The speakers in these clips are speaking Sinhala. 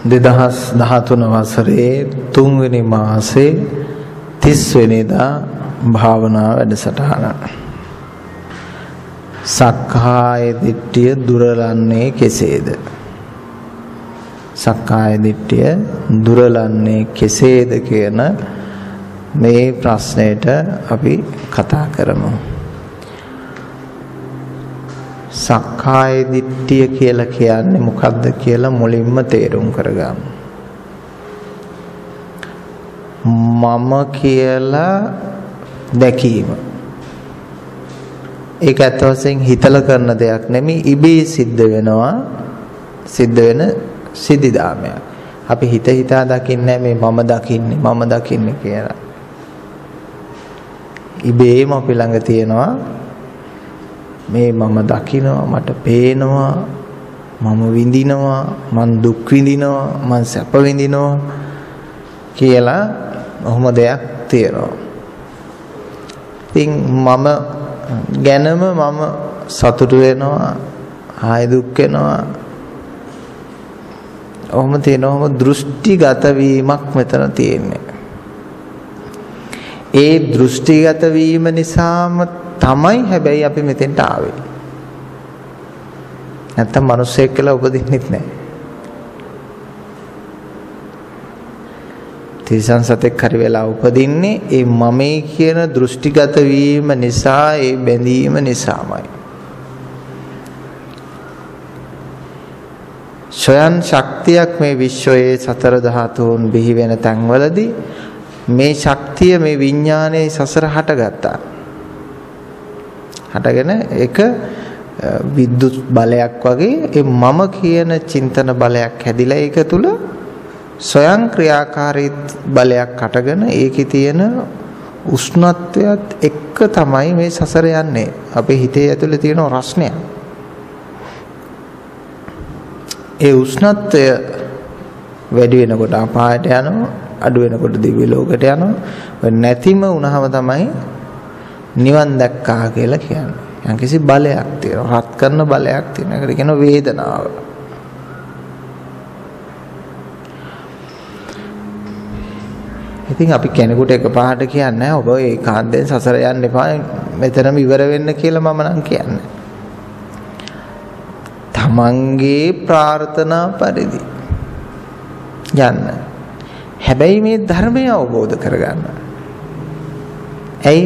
2013 වසරේ 3 වෙනි මාසේ 30 වෙනිදා භාවනා වැඩසටහන. සක්කාය දිට්ඨිය දුරලන්නේ කෙසේද? සක්කාය දිට්ඨිය දුරලන්නේ කෙසේද කියන මේ ප්‍රශ්නයට අපි කතා කරමු. සක්කාය දිට්ඨිය කියලා කියන්නේ මොකක්ද කියලා මුලින්ම තේරුම් කරගමු. මම කියලා දැකීම. ඒක ඇත්ත වශයෙන් හිතලා කරන දෙයක් නෙමෙයි, ඉබේ සිද්ධ වෙනවා. සිද්ධ වෙන සිද්ධාමයක්. අපි හිතා දකින්නේ මේ මම දකින්නේ කියලා. ඉබේම අපි ළඟ තියෙනවා මේ මම දකිනවා, මට පේනවා, මම විඳිනවා, මං දුක් විඳිනවා, මං සැප විඳිනවා කියලා ඔහොම දෙයක් තියෙනවා. ඉතින් මම ගැනම මම සතුටු වෙනවා, ආය දුක් වෙනවා. ඔහොම තියෙනවා. දෘෂ්ටිගත වීමක් මෙතන තියෙන්නේ. ඒ දෘෂ්ටිගත වීම නිසාම තමයි හැබැයි අපි මෙතෙන්ට ආවේ. නැත්තම් මිනිස්සෙක් කියලා උපදින්නෙත් නැහැ. තිරිසන් සතෙක් හරි වෙලා උපදින්නේ ඒ මමයි කියන දෘෂ්ටිගත වීම නිසා, ඒ බැඳීම නිසාමයි. ස්වයන් ශක්තියක් මේ විශ්වයේ සතර ධාතුන් බිහි වෙන තැන්වලදී මේ ශක්තිය, මේ විඥානයේ සසර හටගත්තා. හටගෙන ඒක විද්‍යුත් බලයක් වගේ ඒ මම කියන චින්තන බලයක් හැදිලා ඒක තුල ස්වයං ක්‍රියාකාරී බලයක් හටගෙන ඒකේ තියෙන උෂ්ණත්වයත් එක්ක තමයි මේ සසර යන්නේ. අපේ හිතේ ඇතුලේ තියෙන රස්නය. ඒ උෂ්ණත්වය වැඩි වෙනකොට අපායට යනවා, අඩු වෙනකොට දිව්‍ය ලෝකයට යනවා. නැතිම වුණාම තමයි නිවන් දැක්කා කියලා කියන්නේ. යම්කිසි බලයක් තියෙනවා, රත් කරන බලයක් තියෙනවා. ඒකට කියනවා වේදනාව. ඉතින් අපි කෙනෙකුට එකපාරට කියන්නේ ඔබ ඒකාන්තයෙන් සසර යන්න එපා, මෙතනම ඉවර වෙන්න කියලා මම නම් කියන්නේ. තමන්ගේ ප්‍රාර්ථනා පරිදි යන්න. හැබැයි මේ ධර්මය අවබෝධ කරගන්න. ඇයි?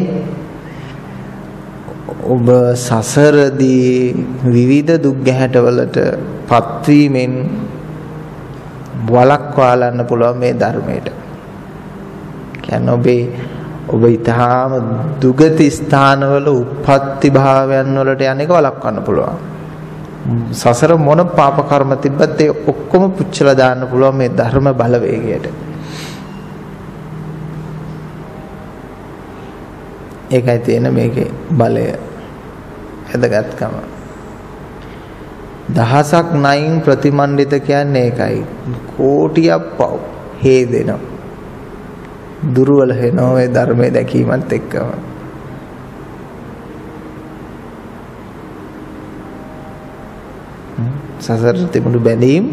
ඔබ සසරදී විවිධ දුක් ගැහැටවලට පත්වීමෙන් වළක්වාලන්න පුළුවන් මේ ධර්මයට. කියන්නේ ඔබ ඊටාම දුගති ස්ථානවල උප්පත්ති භාවයන් වලට යන එක වළක්වන්න පුළුවන්. සසර මොන පාප කර්ම තිබ්බත් ඒ ඔක්කොම පුච්චලා දාන්න පුළුවන් මේ ධර්ම බලවේගයට. ඒකයි තියෙන මේකේ බලය, එදගත්කම. දහසක් නයින් ප්‍රතිමන්විත කියන්නේ ඒකයි. කෝටියක් පව් හේදෙනවා. දුර්වල වෙනවා ඒ ධර්මයේ දැකීමත් එක්කම. සසර තිබුණු බැඳීම්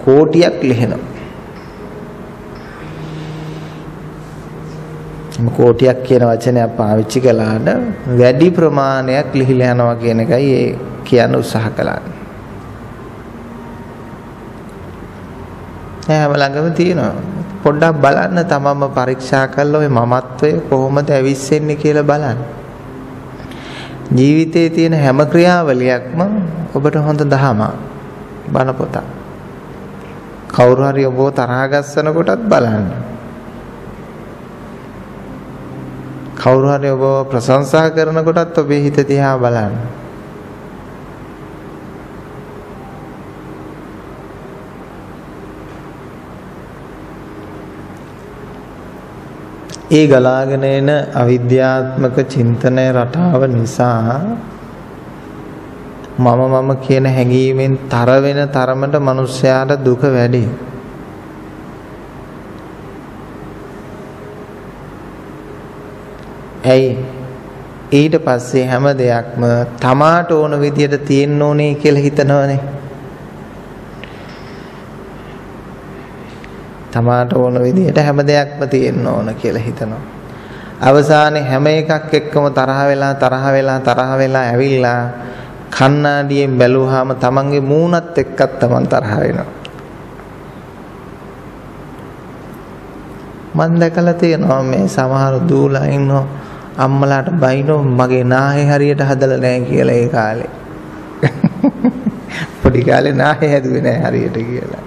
කෝටියක් ලිහෙනවා. කෝටියක් කියන වචනය පාවිච්චි කළාට වැඩි ප්‍රමාණයක් ලිහිලා යනවා කියන එකයි ඒ කියන්න උත්සාහ කළානේ. හැම ළඟම තියෙනවා. පොඩ්ඩක් බලන්න, තමන්ම පරීක්ෂා කරලා ඔය මමත්වය කොහොමද ඇවිස්සෙන්නේ කියලා බලන්න. ජීවිතයේ තියෙන හැම ක්‍රියාවලියක්ම ඔබට හොඳ දහමක්, බණ පොතක්. කවුරු හරි ඔබව තරහ ගස්සන කොටත් බලන්න. කවුරු හරි ඔබව ප්‍රශංසා කරන කොටත් ඔබේ හිත දිහා බලන්න. ඒ ගලාගෙන එන අවිද්‍යාත්මක චින්තන රටාව නිසා මම කියන හැඟීමෙන් තර වෙන තරමට මිනිස්යාට දුක වැඩි. ඇයි? ඊට පස්සේ හැම දෙයක්ම තමාට ඕන විදියට තියෙන්න ඕනේ කියලා හිතනවනේ. තමාට ඕන විදිහට හැම දෙයක්ම තියෙන්න ඕන කියලා හිතනවා. අවසානයේ හැම එකක් එක්කම තරහ වෙලා ඇවිල්ලා කණ්ණාඩියෙන් බැලුවාම තමන්ගේ මූණත් එක්කත් තමන් තරහ වෙනවා. මම දැකලා තියෙනවා මේ සමහර දූලා ඉන්නෝ අම්මලාට බයිනෝ මගේ නාහේ හරියට හදලා නැහැ කියලා ඒ කාලේ. පොඩි කාලේ නාහේ හැදුවේ නැහැ හරියට කියලා.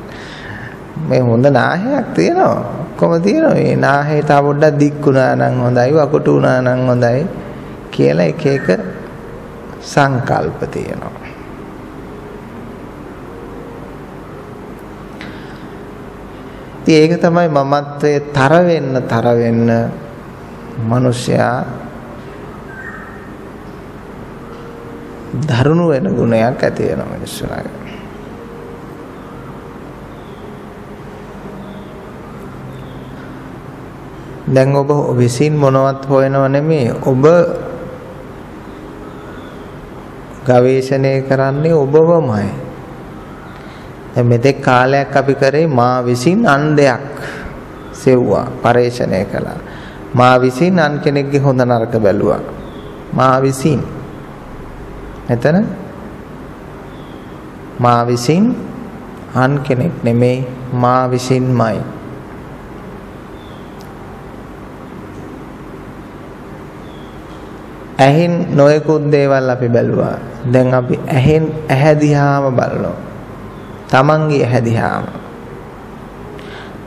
මේ හොඳ නාහයක් තියෙනවා. ඔක්කොම තියෙනවා. මේ නාහේ තා පොඩ්ඩක් දික්ුණා නම් හොඳයි, වකුටු වුණා නම් හොඳයි කියලා එක එක සංකල්ප තියෙනවා. ඒක තමයි මමත්වයේ තර වෙන්න මිනිසයා දරුණු වෙන ගුණයක් ඇති වෙන මිනිස්සුන්ගේ. දැන් ඔබ විසින් මොනවත් හොයනව නෙමෙයි, ඔබ ගවේෂණය කරන්නේ ඔබවමයි. දැන් මෙතෙක් කාලයක් අපි කරේ මා විසින් අන් දෙයක් සෙව්වා, පරේක්ෂණය කළා. මා විසින් අන් කෙනෙක්ගේ හොඳ නරක බැලුවා. මා විසින්. එතන මා විසින් අන් කෙනෙක් නෙමෙයි, මා විසින්මයි. ඇහෙන් නොයෙකුත් දේවල් අපි බැලුවා. දැන් අපි ඇහැ දිහාම බලනවා. තමන්ගේ ඇහැ දිහාම.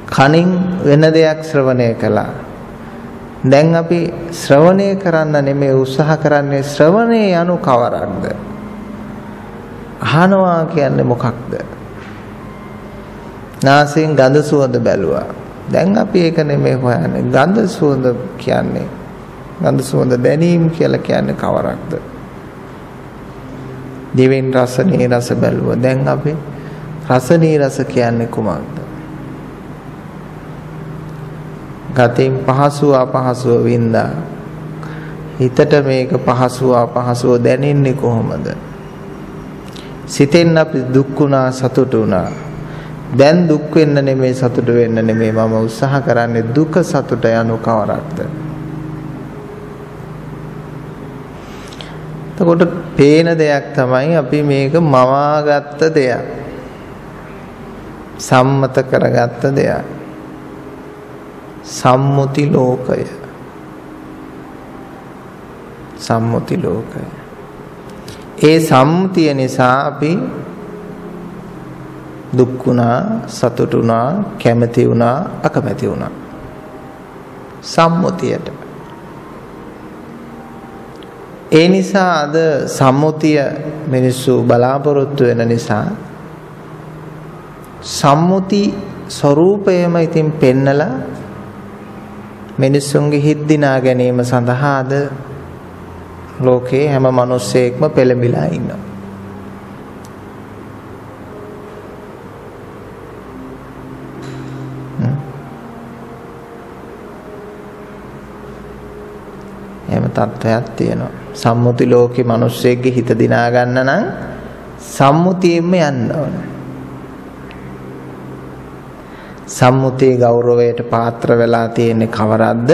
කනින් වෙන දෙයක් ශ්‍රවණය කළා. දැන් අපි ශ්‍රවණය කරන්න නෙමෙයි උත්සාහ කරන්නේ ශ්‍රවණය යනු කවරක්ද? අහනවා කියන්නේ මොකක්ද? නාසයෙන් ගඳ සුවඳ බැලුවා. දැන් අපි ඒක නෙමෙයි හොයන්නේ. ගඳ සුවඳ කියන්නේ ගඳ සුවඳ දැනීම කියලා කියන්නේ කවරක්ද? දිවෙන් රස නීරස බැලුවා. දැන් අපි රස නීරස කියන්නේ කුමක්ද? ගතින් පහසුව අපහසුව වින්දා. හිතට මේක පහසුව අපහසුව දැනෙන්නේ කොහොමද? සිතෙන් අපි දුක් වුණා සතුටු වුණා. දැන් දුක් වෙන්න නෙමෙයි සතුටු වෙන්න නෙමෙයි මම උත්සාහ කරන්නේ දුක සතුට යනු කවරක්ද? එතකොට පේන දෙයක් තමයි අපි මේක මවාගත්ත දෙයක්. සම්මත කරගත්ත දෙයක්. සම්මුති ලෝකය. සම්මුති ලෝකය. ඒ සම්මුතිය නිසා අපි දුක් වුණා, සතුටු වුණා, කැමති වුණා, අකමැති වුණා. සම්මුතියට. ඒ නිසා අද සම්මුතිය මිනිස්සු බලාපොරොත්තු වෙන නිසා සම්මුති ස්වરૂපයම ඉතින් පෙන්නලා මිනිස්සුන්ගේ හිත් දිනා ගැනීම සඳහා අද ලෝකේ හැම මිනිස්සෙක්ම පෙළඹිලා ඉන්නවා. එහෙම තත්ත්වයක් තියෙනවා. සම්මුති ලෝකේ මිනිස්සෙක්ගේ හිත දිනා ගන්න නම් සම්මුතියෙම යන්න ඕන. සම්මුතියේ ගෞරවයට පාත්‍ර වෙලා තියෙන්නේ කවරක්ද?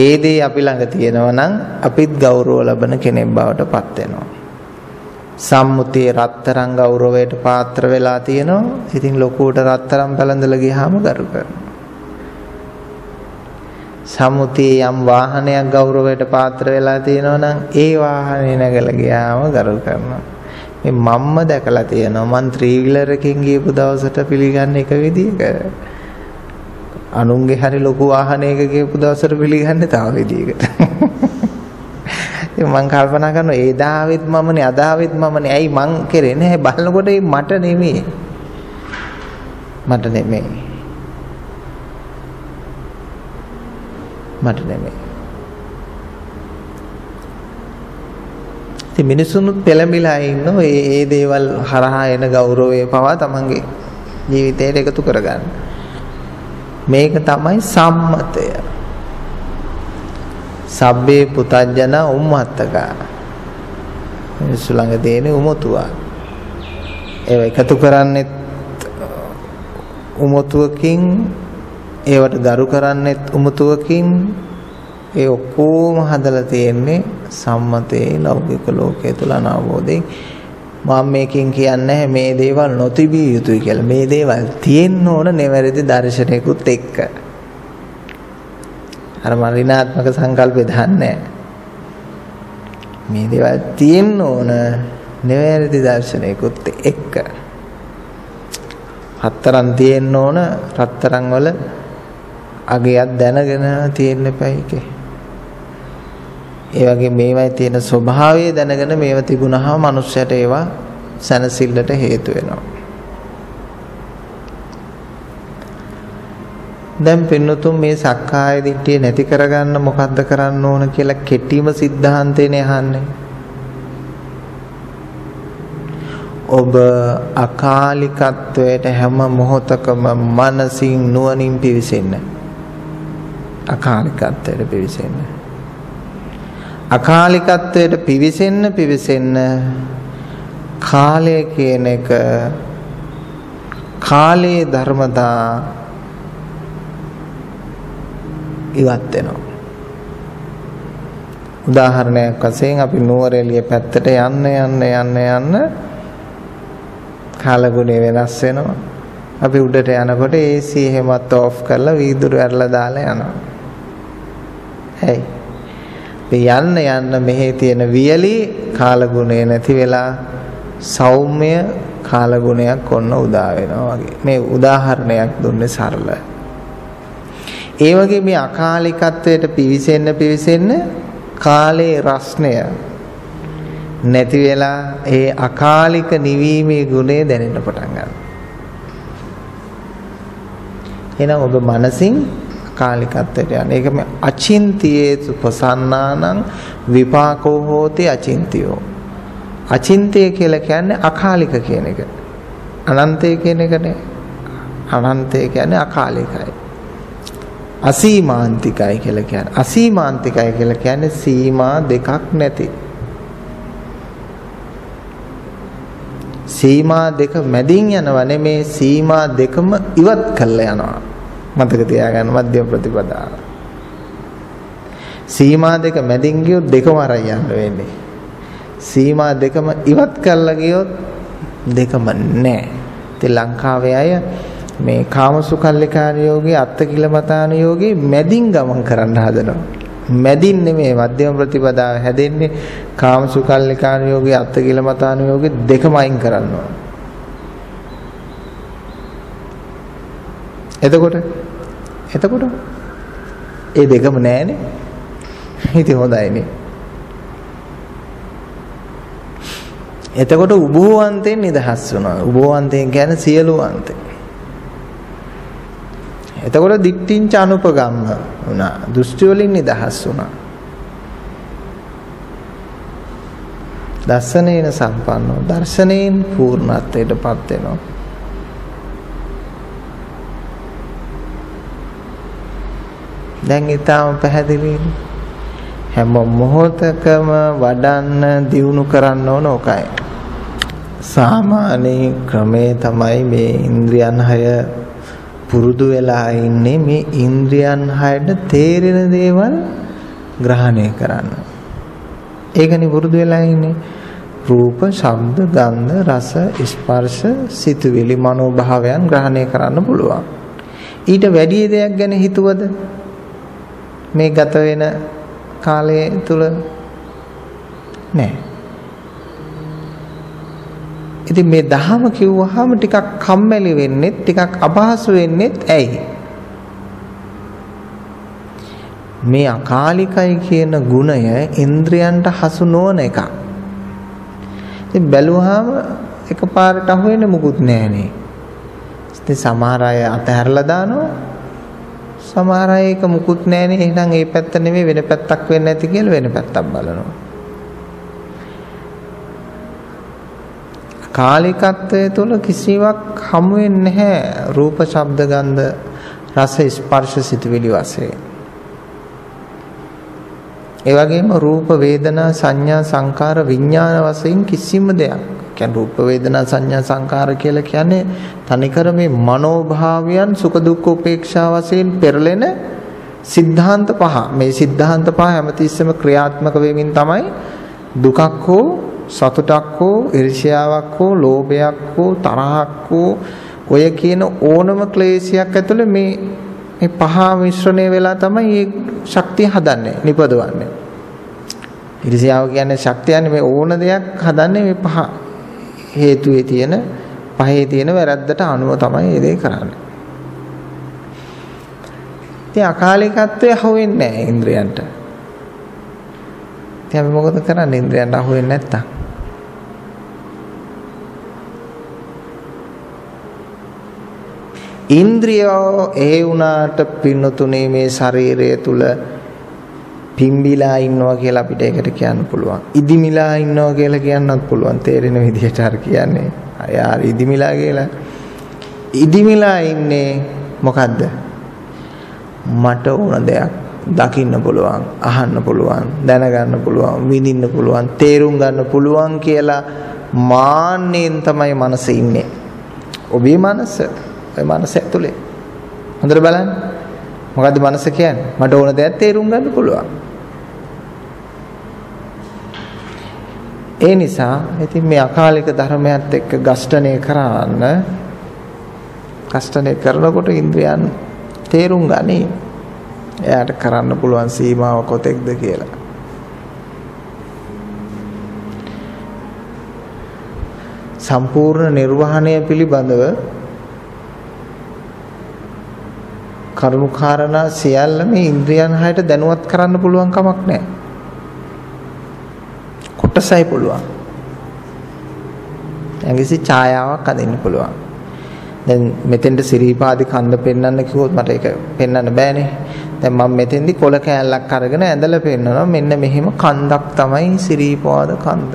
ඒ දේ අපි ළඟ තියෙනවා නම් අපිත් ගෞරව ලබන කෙනෙක් බවට පත් වෙනවා. සම්මුතියේ රත්තරන් ගෞරවයට පාත්‍ර වෙලා තියෙනවා. ඉතින් ලොකුවට රත්තරන් පැලඳලා ගියාම ගරු කරනවා. සම්මුතියේ යම් වාහනයක් ගෞරවයට පාත්‍ර වෙලා තියෙනවා නම් ඒ වාහනේ නැගලා ගියාම ගරු කරනවා. මේ මම්ම දැකලා තියෙනවා මං 3-wheeler එකකින් ගියපු දවසට පිළිගන්නේ එක විදිහක. අනුන්ගේ හරි ලොකු වාහනයක ගියපු දවසට පිළිගන්නේ තව විදිහකට. ඉතින් මං කල්පනා කරනවා ඒ දාවෙත් මමනේ අදාවෙත් මමනේ. ඇයි මං කරේ නැහැ බලනකොට මට නෙමෙයි. මට නෙමෙයි. මට නෙමෙයි. ඉතින් මිනිසුන්ුත් පෙළඹිලා ඉන්නෝ ඒ දේවල් හරහා එන ගෞරවය පවා තමන්ගේ ජීවිතයට එකතු කරගන්න. මේක තමයි සම්මතය. සබ්බේ පුතඥ උම්මත්තක. මිනිස්සු ළඟ තියෙන උමතුවා. ඒව එකතු කරන්නේ උමතුවකින් ඒවට ගරු කරන්නෙත් උමතුවකින් ඒ ඔක්කොම හදලා තියෙන්නේ සම්මතයේ ලෞකික ලෝකයේ තුල අනවබෝධයෙන්. මම මේකෙන් කියන්නේ මේ දේවල් නොතිබිය යුතුයි කියලා. මේ දේවල් තියෙන්න ඕන නෙවැරදි දර්ශනයකුත් එක්ක. අර මරිනාත්මක සංකල්පේ දන්නේ මේ දේවල් තියෙන්න ඕන නෙවැරදි දර්ශනයකුත් එක්ක. හතරන් තියෙන්න ඕන රත්තරන් වල අගයක් දැනගෙන තියෙන්න එපා එකේ. ඒ වගේ මේවයි තියෙන ස්වභාවය දැනගෙන මේව තිබුණාම මනුස්සයට ඒවා සැනසෙල්ලට හේතු වෙනවා. දැන් පින්නතුන් මේ සක්කාය දිට්ඨිය නැති කරගන්න මොකද්ද කරන්න ඕන කියලා කෙටිම સિદ્ધාන්තේනේ අහන්නේ. ඔබ අකාලිකත්වයට හැම මොහොතකම මනසින් නුවණින් පිවිසෙන්න. අකාලිකත්වයට පිවිසෙන්න. අකාලිකත්වයට පිවිසෙන්න කාලය කියන එක කාලයේ ධර්මතා ඉවත් වෙනවා. උදාහරණයක් වශයෙන් අපි නුවරඑළිය පැත්තට යන්න කාලගුණය වෙනස් වෙනවා. අපි උඩට යනකොට AC එහෙමත් ඕෆ් කරලා වීදුරු ඇරලා දාලා යනවා. හයි. යන්න මෙහි තියෙන වියලි කාලගුණය නැති වෙලා සෞම්‍ය කාලගුණයක් ඔන්න උදා වෙනවා වගේ. මේ උදාහරණයක් දුන්නේ සරල. ඒ වගේ මේ අකාලිකත්වයට පිවිසෙන්න කාලේ රස්නය නැති වෙලා ඒ අකාලික නිවීමේ ගුණය දැනෙන්න පටන් ගන්නවා. එහෙනම් ඔබ මනසින් අකාලිකත්වයට යන. ඒක මේ අචින්තියේ සුපසන්නානං විපාකෝ හෝති අචින්තියෝ. අචින්තය කියලා කියන්නේ අකාලික කියන එක. අනන්තය කියන එකනේ. අනන්තය කියන්නේ අකාලිකයි. අසීමාන්තිකයි කියලා කියන්නේ. අසීමාන්තිකයි කියලා කියන්නේ සීමා දෙකක් නැති. සීමා දෙක මැදින් යනවා නෙමේ සීමා දෙකම ඉවත් කරලා යනවා. මතක තියාගන්න මධ්‍යම ප්‍රතිපදාව. සීමා දෙක මැදින් ගියොත් දෙකම අරන් යන්න වෙන්නේ. සීමා දෙකම ඉවත් කරලා ගියොත් දෙකම නැහැ. ඉතින් ලංකාවේ අය මේ කාමසුකල්ලිකාන යෝගී අත්තිකිලමතාන යෝගී මැදින් ගමන් කරන්න හදනවා. මැදින් නෙමෙයි මධ්‍යම ප්‍රතිපදාව හැදෙන්නේ කාමසුකල්ලිකාන යෝගී අත්තිකිලමතාන යෝගී දෙකම අයින් කරනවා. එතකොට ඒ දෙකම නැහැනේ. ඉතින් හොඳයිනේ. එතකොට උභෝවන්තයෙන් නිදහස් වෙනවා. උභෝවන්තයෙන් කියන්නේ සියලු අන්තේ. එතකොට දික්ඨින්ච අනුපගම්ම වුණා. දෘෂ්ටි වලින් නිදහස් වුණා. දර්ශනේන සම්පන්නෝ දර්ශනයෙන් පූර්ණත්වයටපත් වෙනවා. දැන් ඊටම පැහැදිලි හැම මොහොතකම වඩන්න දියුණු කරන්න ඕන ඕකයි. සාමාන්‍ය ක්‍රමේ තමයි මේ ඉන්ද්‍රියන් 6 පුරුදු වෙලා ඉන්නේ මේ ඉන්ද්‍රියන් 6ට තේරෙන දේවල් ග්‍රහණය කරන්න. ඒකනේ පුරුදු වෙලා ඉන්නේ. රූප, ශබ්ද, ගන්ධ, රස, ස්පර්ශ, සිතුවිලි, මනෝභාවයන් ග්‍රහණය කරන්න පුළුවන්. ඊට වැඩි දෙයක් ගැන හිතුවද මේ ගත වෙන කාලය තුල නෑ. ඉතින් මේ දහම කිව්වහම ටිකක් කම්මැලි වෙන්නේ ටිකක් අපහසු වෙන්නේ ඇයි? මේ අකාලිකයි කියන ගුණය ඉන්ද්‍රයන්ට හසු නොවන එකක්. ඉතින් බැලුවාම එකපාරට අහුවෙන්නේ මුකුත් නෑනේ. ඉතින් සමහර අය අතහැරලා දානවා. සමහර අය එක මුකුත් නෑනේ එහෙනම් ඒ පැත්ත නෙමෙයි වෙන පැත්තක් වෙන්න ඇති කියලා වෙන පැත්තක් බලනවා. කාලිකත්වයේ තුල කිසිවක් හමු වෙන්නේ නැහැ. රූප, ශබ්ද, ගන්ධ, රස, ස්පර්ශ, සිතුවිලි වශයෙන්. ඒ වගේම රූප, වේදනා, සංඥා, සංකාර, විඥාන වශයෙන් කිසිම දෙයක් කියන්නේ රූප වේදනා සංඥා සංකාර කියලා කියන්නේ තනිකර මේ මනෝභාවයන් සුඛ දුක්ඛ උපේක්ෂා වශයෙන් පෙරලෙන සිද්ධාන්ත පහ. මේ සිද්ධාන්ත පහ හැමතිස්සෙම ක්‍රියාත්මක වෙමින් තමයි දුකක් හෝ සතුටක් හෝ ඊර්ෂ්‍යාවක් හෝ ලෝභයක් හෝ තරහක් හෝ ඔය කියන ඕනම ක්ලේශයක් ඇතුළේ මේ පහ මිශ්‍රණය වෙලා තමයි මේ ශක්තිය හදන්නේ නිපදවන්නේ. ඊර්ෂ්‍යාව කියන්නේ ශක්තියනේ මේ ඕන දෙයක් හදන්නේ මේ පහ හේතුවේ තියෙන පහේ තියෙන වැරද්දට අනුව තමයි මේ දේ කරන්නේ. ඉතින් අකාලිකත්වය අහුවෙන්නේ නැහැ ඉන්ද්‍රයන්ට. ඉතින් අපි මොකද කරන්නේ ඉන්ද්‍රයන්ට අහුවෙන්නේ නැත්තම්? ඉන්ද්‍රියෝ ඒ වුණාට පින්නතුනේ මේ ශරීරය තුල පිම්බිලා ඉන්නවා කියලා අපිට ඒකට කියන්න පුළුවන්. ඉදිමිලා ඉන්නවා කියලා කියන්නත් පුළුවන්. තේරෙන විදිහට අර කියන්නේ. යාර ඉදිමිලා කියලා. ඉදිමිලා ඉන්නේ මොකද්ද? මට ඕන දෙයක් දකින්න පුළුවන්, අහන්න පුළුවන්, දැනගන්න පුළුවන්, විඳින්න පුළුවන්, තේරුම් ගන්න පුළුවන් කියලා මාන්නෙන් තමයි මනස ඉන්නේ. ඔබේ මනස, ඔය මනස ඇතුලේ. හොඳට බලන්න. මොකද්ද මනස කියන්නේ? මට ඕන දෙයක් තේරුම් ගන්න පුළුවන්. ඒ නිසා ඉතින් මේ අකාලික ධර්මයත් එක්ක ඝෂ්ඨණය කරනකොට ඉන්ද්‍රයන් තේරුම් ගනි. එයාට කරන්න පුළුවන් සීමාව කොතෙක්ද කියලා. සම්පූර්ණ නිර්වාණය පිළිබඳව කරුණු කාරණා සියල්ල මේ ඉන්ද්‍රියන් හයට දැනුවත් කරන්න පුළුවන් කමක් නැහැ. කොටසයි පුළුවන්. යම්කිසි ඡායාවක් අදින්න පුළුවන්. දැන් මෙතෙන්ට සිරීපාදි කන්ද පෙන්වන්න කිව්වොත් මට ඒක පෙන්වන්න බෑනේ. දැන් මම මෙතෙන්දි කොළ කෑල්ලක් අරගෙන ඇඳලා පෙන්නනවා මෙන්න මෙහෙම කන්දක් තමයි සිරීපාද කන්ද.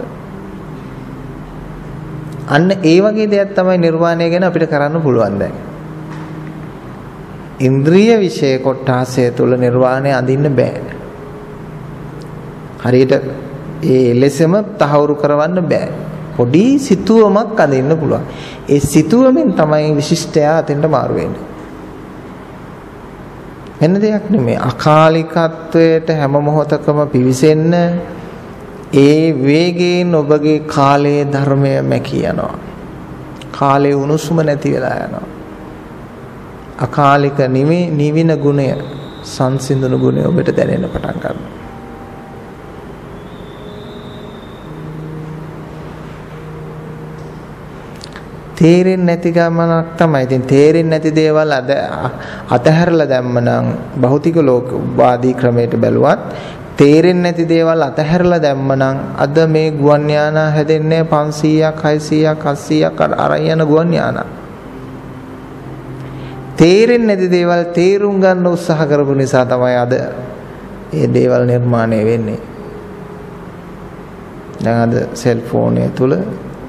අන්න ඒ වගේ දෙයක් තමයි නිර්වාණය ගැන අපිට කරන්න පුළුවන් දැන්. ඉන්ද්‍රිය විශේෂ කොටාසය තුල නිර්වාණය අඳින්න බෑ. හරියට ඒ ලෙසම තහවුරු කරවන්න බෑ. පොඩි සිතුවමක් අඳින්න පුළුවන්. ඒ සිතුවමින් තමයි විශිෂ්ටයා අතෙන්ට මාරු වෙන්නේ. වෙන දෙයක් නෙමෙයි. අකාලිකත්වයට හැම මොහොතකම පිවිසෙන්න ඒ වේගයෙන් ඔබගේ කාලයේ ධර්මය මැකී යනවා. කාලේ උණුසුම නැති වෙලා යනවා. අකාලික නිවින ගුණය සංසිඳුණු ගුණය ඔබට දැනෙන්න පටන් ගන්නවා. තේරෙන්නේ නැති ගමනක් තමයි. ඉතින් තේරෙන්නේ නැති දේවල් අතහැරලා දැම්මනම් භෞතික ලෝකවාදී ක්‍රමයට බැලුවත් තේරෙන්නේ නැති දේවල් අතහැරලා දැම්මනම් අද මේ ගුවන් යානා හැදෙන්නේ 500ක් 600ක් 700ක් අරන් යන ගුවන් යානා. තේරෙන්නේ නැති දේවල් තේරුම් ගන්න උත්සාහ කරපු නිසා තමයි අද මේ දේවල් නිර්මාණය වෙන්නේ. දැන් අද සෙල්ෆෝනය තුල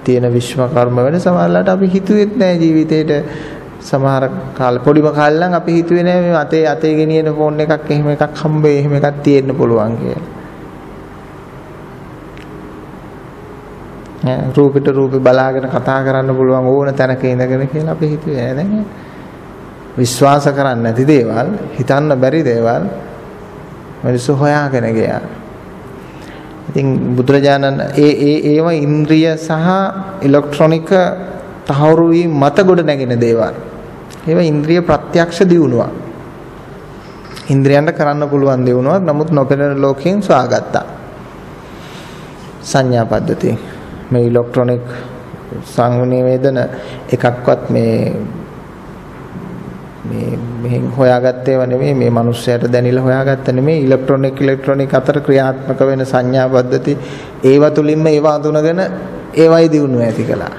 තියෙන විශ්වකර්ම වැඩ සමහරලාට අපි හිතුවෙත් නැහැ ජීවිතේට. සමහර පොඩිම කාලේ නම් අපි හිතුවේ නැහැ මේ අතේ ගෙනියන ෆෝන් එකක් එහෙම එකක් හම්බෙයි එහෙම එකක් තියෙන්න පුළුවන් කියලා. රූපෙට රූපේ බලාගෙන කතා කරන්න පුළුවන් ඕන තැනක ඉඳගෙන කියලා අපි හිතුවේ නෑ. දැන් විශ්වාස කරන්නේ නැති දේවල්, හිතන්න බැරි දේවල් මිනිස්සු හොයාගෙන ගියා. ඉතින් බුදුරජාණන් ඒව ඉන්ද්‍රිය සහ ඉලෙක්ට්‍රොනික තහවුරු වීම මත ගොඩ නැගෙන දේවල්. ඒවා ඉන්ද්‍රිය ප්‍රත්‍යක්ෂ දියුණුවක්. ඉන්ද්‍රියන්ට කරන්න පුළුවන් දියුණුවක්. නමුත් නොපෙනෙන ලෝකයෙන් සොයාගත්තා. සංඥා පද්ධතිය. මේ ඉලෙක්ට්‍රොනික සංවේදන එකක්වත් මෙහෙන් හොයාගත්තේව නෙමෙයි. මේ මිනිස්සයාට දැනෙලා හොයාගත්ත නෙමෙයි. ඉලෙක්ට්‍රොනික අතර ක්‍රියාත්මක වෙන සංඥා පද්ධති ඒව තුලින්ම ඒව අඳුනගෙන ඒවයි දියුණුව ඇති කළා.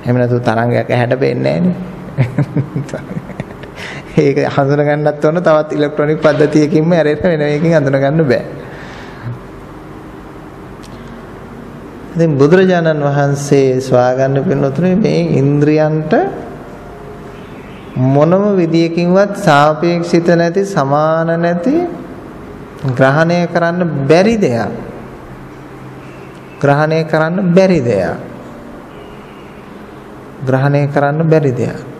එහෙම නැතු තරංගයක් ඇහැට පේන්නේ නැහැනේ. ඒක හඳුන ගන්නත් ඕන තවත් ඉලෙක්ට්‍රොනික පද්ධතියකින්ම ඇරෙන්න වෙන එකකින් හඳුන ගන්න බෑ. ඉතින් බුදුරජාණන් වහන්සේ ස්වාගන්න පින්නතුනේ මේ ඉන්ද්‍රියන්ට මොනම විදියකින්වත් සාපේක්ෂිත නැති සමාන නැති ග්‍රහණය කරන්න බැරි දෙයක් ග්‍රහණය කරන්න බැරි දෙයක්. ග්‍රහණය කරන්න බැරි දෙයක්.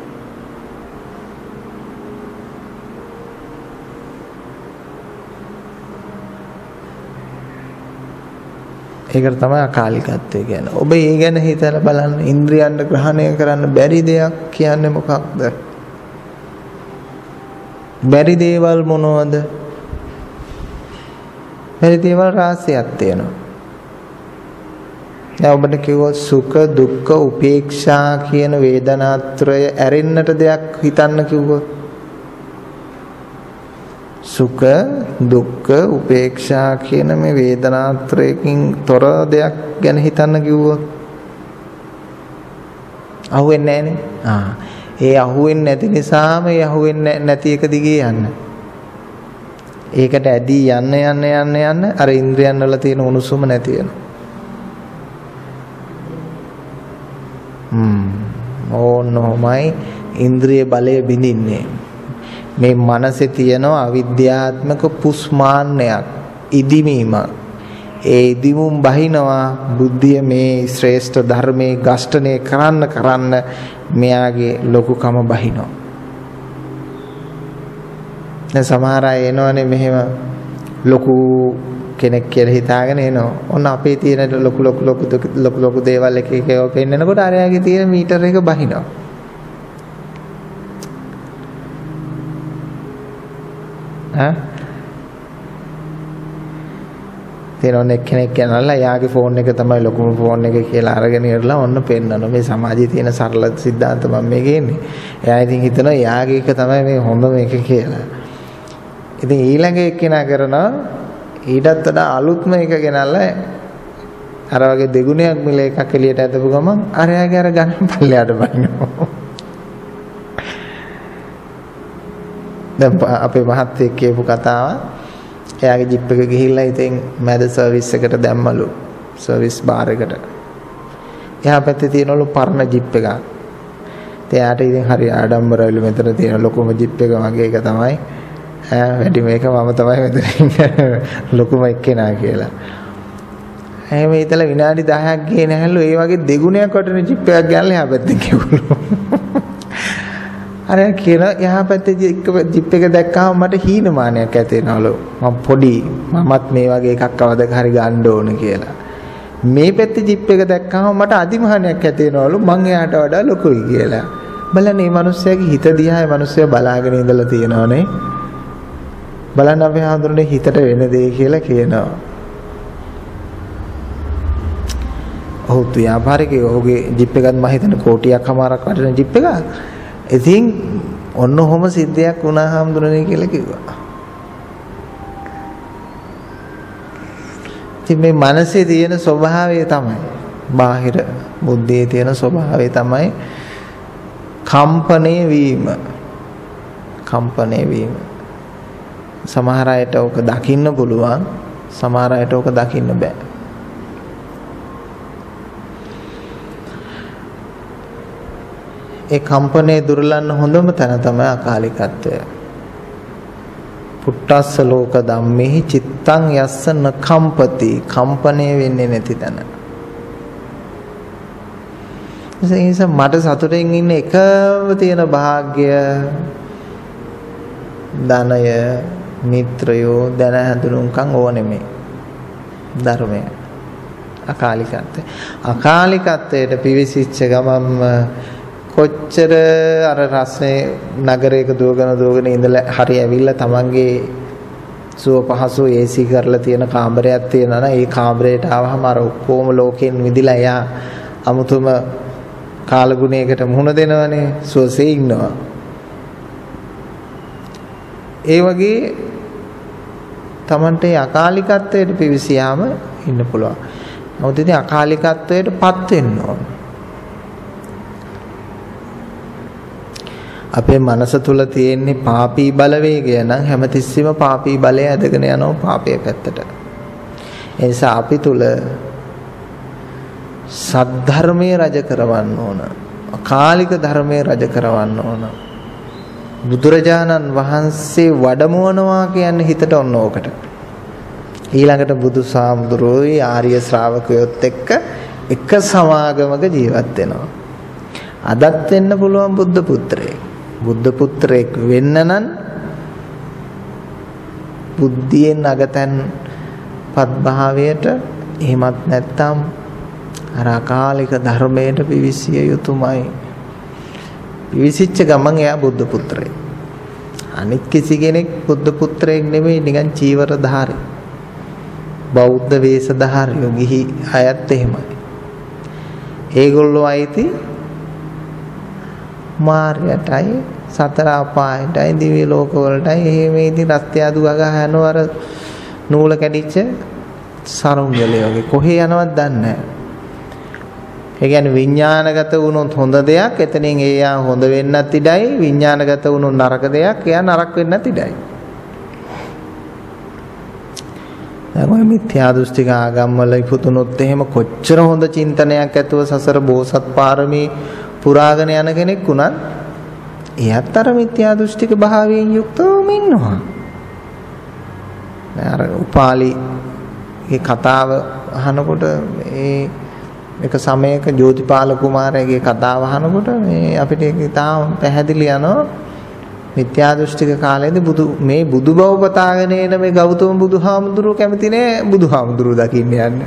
ඒකට තමයි අකාලිකත්වය කියන්නේ. ඔබ ඒ ගැන හිතලා බලන්න. ඉන්ද්‍රියන්ට ග්‍රහණය කරන්න බැරි දෙයක් කියන්නේ මොකක්ද? බැරි දේවල් මොනවද? බැරි දේවල් රාශියක් තියෙනවා. දැන් ඔබට කිව්වොත් සුඛ දුක්ඛ උපේක්ෂා කියන වේදනාත්‍රය ඇරෙන්නට දෙයක් හිතන්න කිව්වොත් සුඛ දුක්ඛ උපේක්ෂා කියන මේ වේදනාත්‍රයකින් තොර දෙයක් ගැන හිතන්න කිව්වොත් අහුවෙන්නේ නැහනේ. ඒ අහුවෙන්නේ නැති නිසාම ඒ අහුවෙන්නේ නැති එක දිගේ යන්න. ඒකට ඇදී යන්න අර ඉන්ද්‍රියන් වල තියෙන උණුසුම නැති වෙනවා. ඕනෝමයි ඉන්ද්‍රිය බලය බිඳින්නේ. මේ මනසේ තියෙන අවිද්‍යාත්මක පුස්මාන්නයක්, ඉදිමීමක්. ඒ ඉදිමුම් බහිනවා බුද්ධිය මේ ශ්‍රේෂ්ඨ ධර්මයේ ගෂ්ඨණය කරන්න මෙයාගේ ලොකුකම බහිනවා. දැන් සමහර අය එනවනේ මෙහෙම ලොකු කෙනෙක් කියලා හිතාගෙන එනවා. ඔන්න අපේ තියෙන ලොකු දේවල් එක පෙන්නනකොට අරයාගේ තියෙන මීටර එක බහිනවා. තේරෙන කෙනෙක් කියනලා යාගේ ෆෝන් එක තමයි ලොකුම ෆෝන් එක කියලා අරගෙන ඉරලා ඔන්න පෙන්නනවා. මේ සමාජයේ තියෙන සරල සිද්ධාන්ත මම මේ කියන්නේ. එයා ඉතින් හිතනවා යාගේ එක තමයි මේ හොඳම එක කියලා. ඉතින් ඊළඟ එක්කෙනා කරනවා ඊටත් වඩා අලුත්ම එක ගෙනල්ලා අර වගේ දෙගුණයක් මිල එකක් එළියට ඇදපු ගමන් අරයාගේ අර ගණන් පල්ලයට බහිනවා. දැන් අපේ මහත්තයෙක් කියපු කතාව එයාගේ ජිප් එක ගිහිල්ලා ඉතින් මැද සර්විස් එකට දැම්මලු සර්විස් බාර් එකට. එහා පැත්තේ තියෙනලු පරණ ජිප් එකක්. එයාට ඉතින් හරි ආඩම්බරයිලු මෙතන තියෙන ලොකුම ජිප් එක මගේ එක තමයි. වැඩි මේක මම තමයි මෙතන ලොකුම එක්කෙනා කියලා. එහෙම හිතලා විනාඩි 10ක් ගියේ නැහැලු. ඒ වගේ දෙගුණයක් වටන ජිප් එකක් ගන්නලා එහා පැත්තෙන් ගෙවුණු. අර කියන එහා පැත්තේ ජිප් එක දැක්කම මට හීනමානයක් ඇති වෙනවලු. මම පොඩි මමත් මේ වගේ එකක් කවදක හරි ගන්න ඕන කියලා. මේ පැත්තේ ජිප් එක දැක්කම මට අදිමානයක් ඇති වෙනවලු. මං එයාට වඩා ලොකුයි කියලා. බලන්න මේ මිනිස්සයාගේ හිත දිහා මේ මිනිස්සයා බලාගෙන ඉඳලා තියෙනවනේ. බලන්න අපි හඳුනන්නේ හිතට වෙන දේ කියලා කියනවා. ඔහු ව්‍යාපාරිකයෝ ඔහුගේ ජිප් එකත් මම හිතන්නේ කෝටියක් හමාරක් වටින ජිප් එකක්. ඉතින් ඔන්න ඔහොම සිද්ධියක් වුණා හඳුනන්නේ කියලා කිව්වා. ඉතින් මේ මනසේ තියෙන ස්වභාවය තමයි බාහිර බුද්ධියේ තියෙන ස්වභාවය තමයි කම්පණය වීම. කම්පණය වීම. සමහර අයට ඕක දකින්න පුළුවන්, සමහර අයට ඕක දකින්න බෑ. ඒ කම්පණය දුරලන්න හොඳම තැන තමයි අකාලිකත්වය. පුට්ටස්ස ලෝක ධම්මෙහි චිත්තං යස්ස න කම්පති. කම්පණය වෙන්නේ නැති තැන. ඒ නිසා මට සතුටින් ඉන්න එකම තියෙන භාග්ය ධනය මිත්‍රයෝ දැන හඳුනුම්කම් ඕනෙමේ ධර්මය. අකාලිකත්වය. අකාලිකත්වයට පිවිසිච්ච ගමන්ම කොච්චර අර රස්නේ නගරයක දුවගෙන ඉඳලා හරි ඇවිල්ලා තමන්ගේ සුව පහසු AC කරලා තියෙන කාමරයක් තියෙනවා නම් ඒ කාමරයට ආවහම අර ඔක්කොම ලෝකෙන් මිදිලා එයා අමුතුම කාලගුණයකට මුහුණ දෙනවනේ සුවසේ ඉන්නවා. ඒ වගේ තමන්ට අකාලිකත්වයට පිවිසියාම ඉන්න පුළුවන්. නමුත් ඉතින් අකාලිකත්වයටපත් වෙන්න ඕන. අපේ මනස තුල තියෙන්නේ පාපී බලවේගය නම් හැමතිස්සෙම පාපී බලය ඇදගෙන යනවා පාපයේ පැත්තට. ඒ නිසා අපි තුල සද්ධර්මයේ රජ කරවන්න ඕන. අකාලික ධර්මයේ රජ කරවන්න ඕන. බුදුරජාණන් වහන්සේ වඩමුවනවා කියන්නේ හිතට ඔන්න ඕකට. ඊළඟට බුදු සාමුදුරුවෝයි ආර්ය ශ්‍රාවකයොත් එක්ක එක සමාගමක ජීවත් වෙනවා. අදත් වෙන්න පුළුවන් බුද්ධ පුත්‍රයෙක්. බුද්ධ පුත්‍රයෙක් වෙන්න නම් බුද්ධියෙන් අගතන් පත්භාවයට එහෙමත් නැත්නම් අර අකාලික ධර්මයට පිවිසිය යුතුමයි. පිවිසිච්ච ගමන් එයා බුද්ධ පුත්‍රයෙක්. අනිත් කිසි කෙනෙක් බුද්ධ පුත්‍රයෙක් නෙමෙයි, නිකන් චීවරධාරී බෞද්ධ වේශධාරියෝ ගිහි අයත් එහෙමයි. ඒගොල්ලෝ අයිති මාර්යටයි සතර අපායටයි දිව්‍ය ලෝකවලටයි. එහෙම ඉතින් රස්තියාදු ගගහ යනවා අර නූල කැඩිච්ච සරුංගලේ වගේ. කොහේ යනවද දන්නේ නැහැ. ඒ කියන්නේ විඥානගත වුණොත් හොඳ දෙයක් එතනින් එයා හොඳ වෙන්නත් ඉඩයි, විඥානගත වුණොත් නරක දෙයක් එයා නරක වෙන්නත් ඉඩයි. දැන් ඔය මිත්‍යා දෘෂ්ටික ආගම් වල ඉපදුනොත් එහෙම කොච්චර හොඳ චින්තනයක් ඇතුව සසර බෝසත් පාරමී පුරාගෙන යන කෙනෙක් වුණත් එයාත් අර මිත්‍යා දෘෂ්ටික භාවයෙන් යුක්තවම ඉන්නවා. දැන් අර උපාලිගේ කතාව අහනකොට ඒ එක සමයක ජෝතිපාල කුමාරයාගේ කතාව අහනකොට මේ අපිට ඒක තාම පැහැදිලි යනවා. මිත්‍යා දෘෂ්ටික කාලේදී මේ බුදු බව පතාගෙන එන මේ ගෞතම බුදුහාමුදුරුවෝ කැමති නෑ බුදුහාමුදුරුවෝ දකින්න යන්න.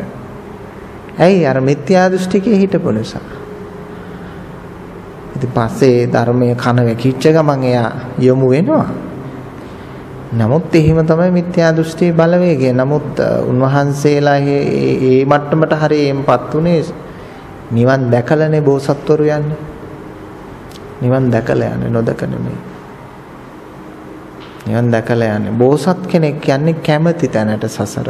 ඇයි? අර මිත්‍යා දෘෂ්ටිකේ හිටපු නිසා. ඉතින් පස්සේ ධර්මයේ කන වැකිච්ච ගමන් එයා යොමු වෙනවා. නමුත් එහෙම තමයි මිත්‍යා දෘෂ්ටි බලවේගය. නමුත් උන්වහන්සේලා ඒ මට්ටමට හරියෙන්පත් උනේ නිවන් දැකලානේ බෝසත්වරු යන්නේ. නිවන් දැකලා යන්නේ, නොදක නෙමෙයි. නිවන් දැකලා යන්නේ. බෝසත් කෙනෙක් යන්නේ කැමති තැනට සසර.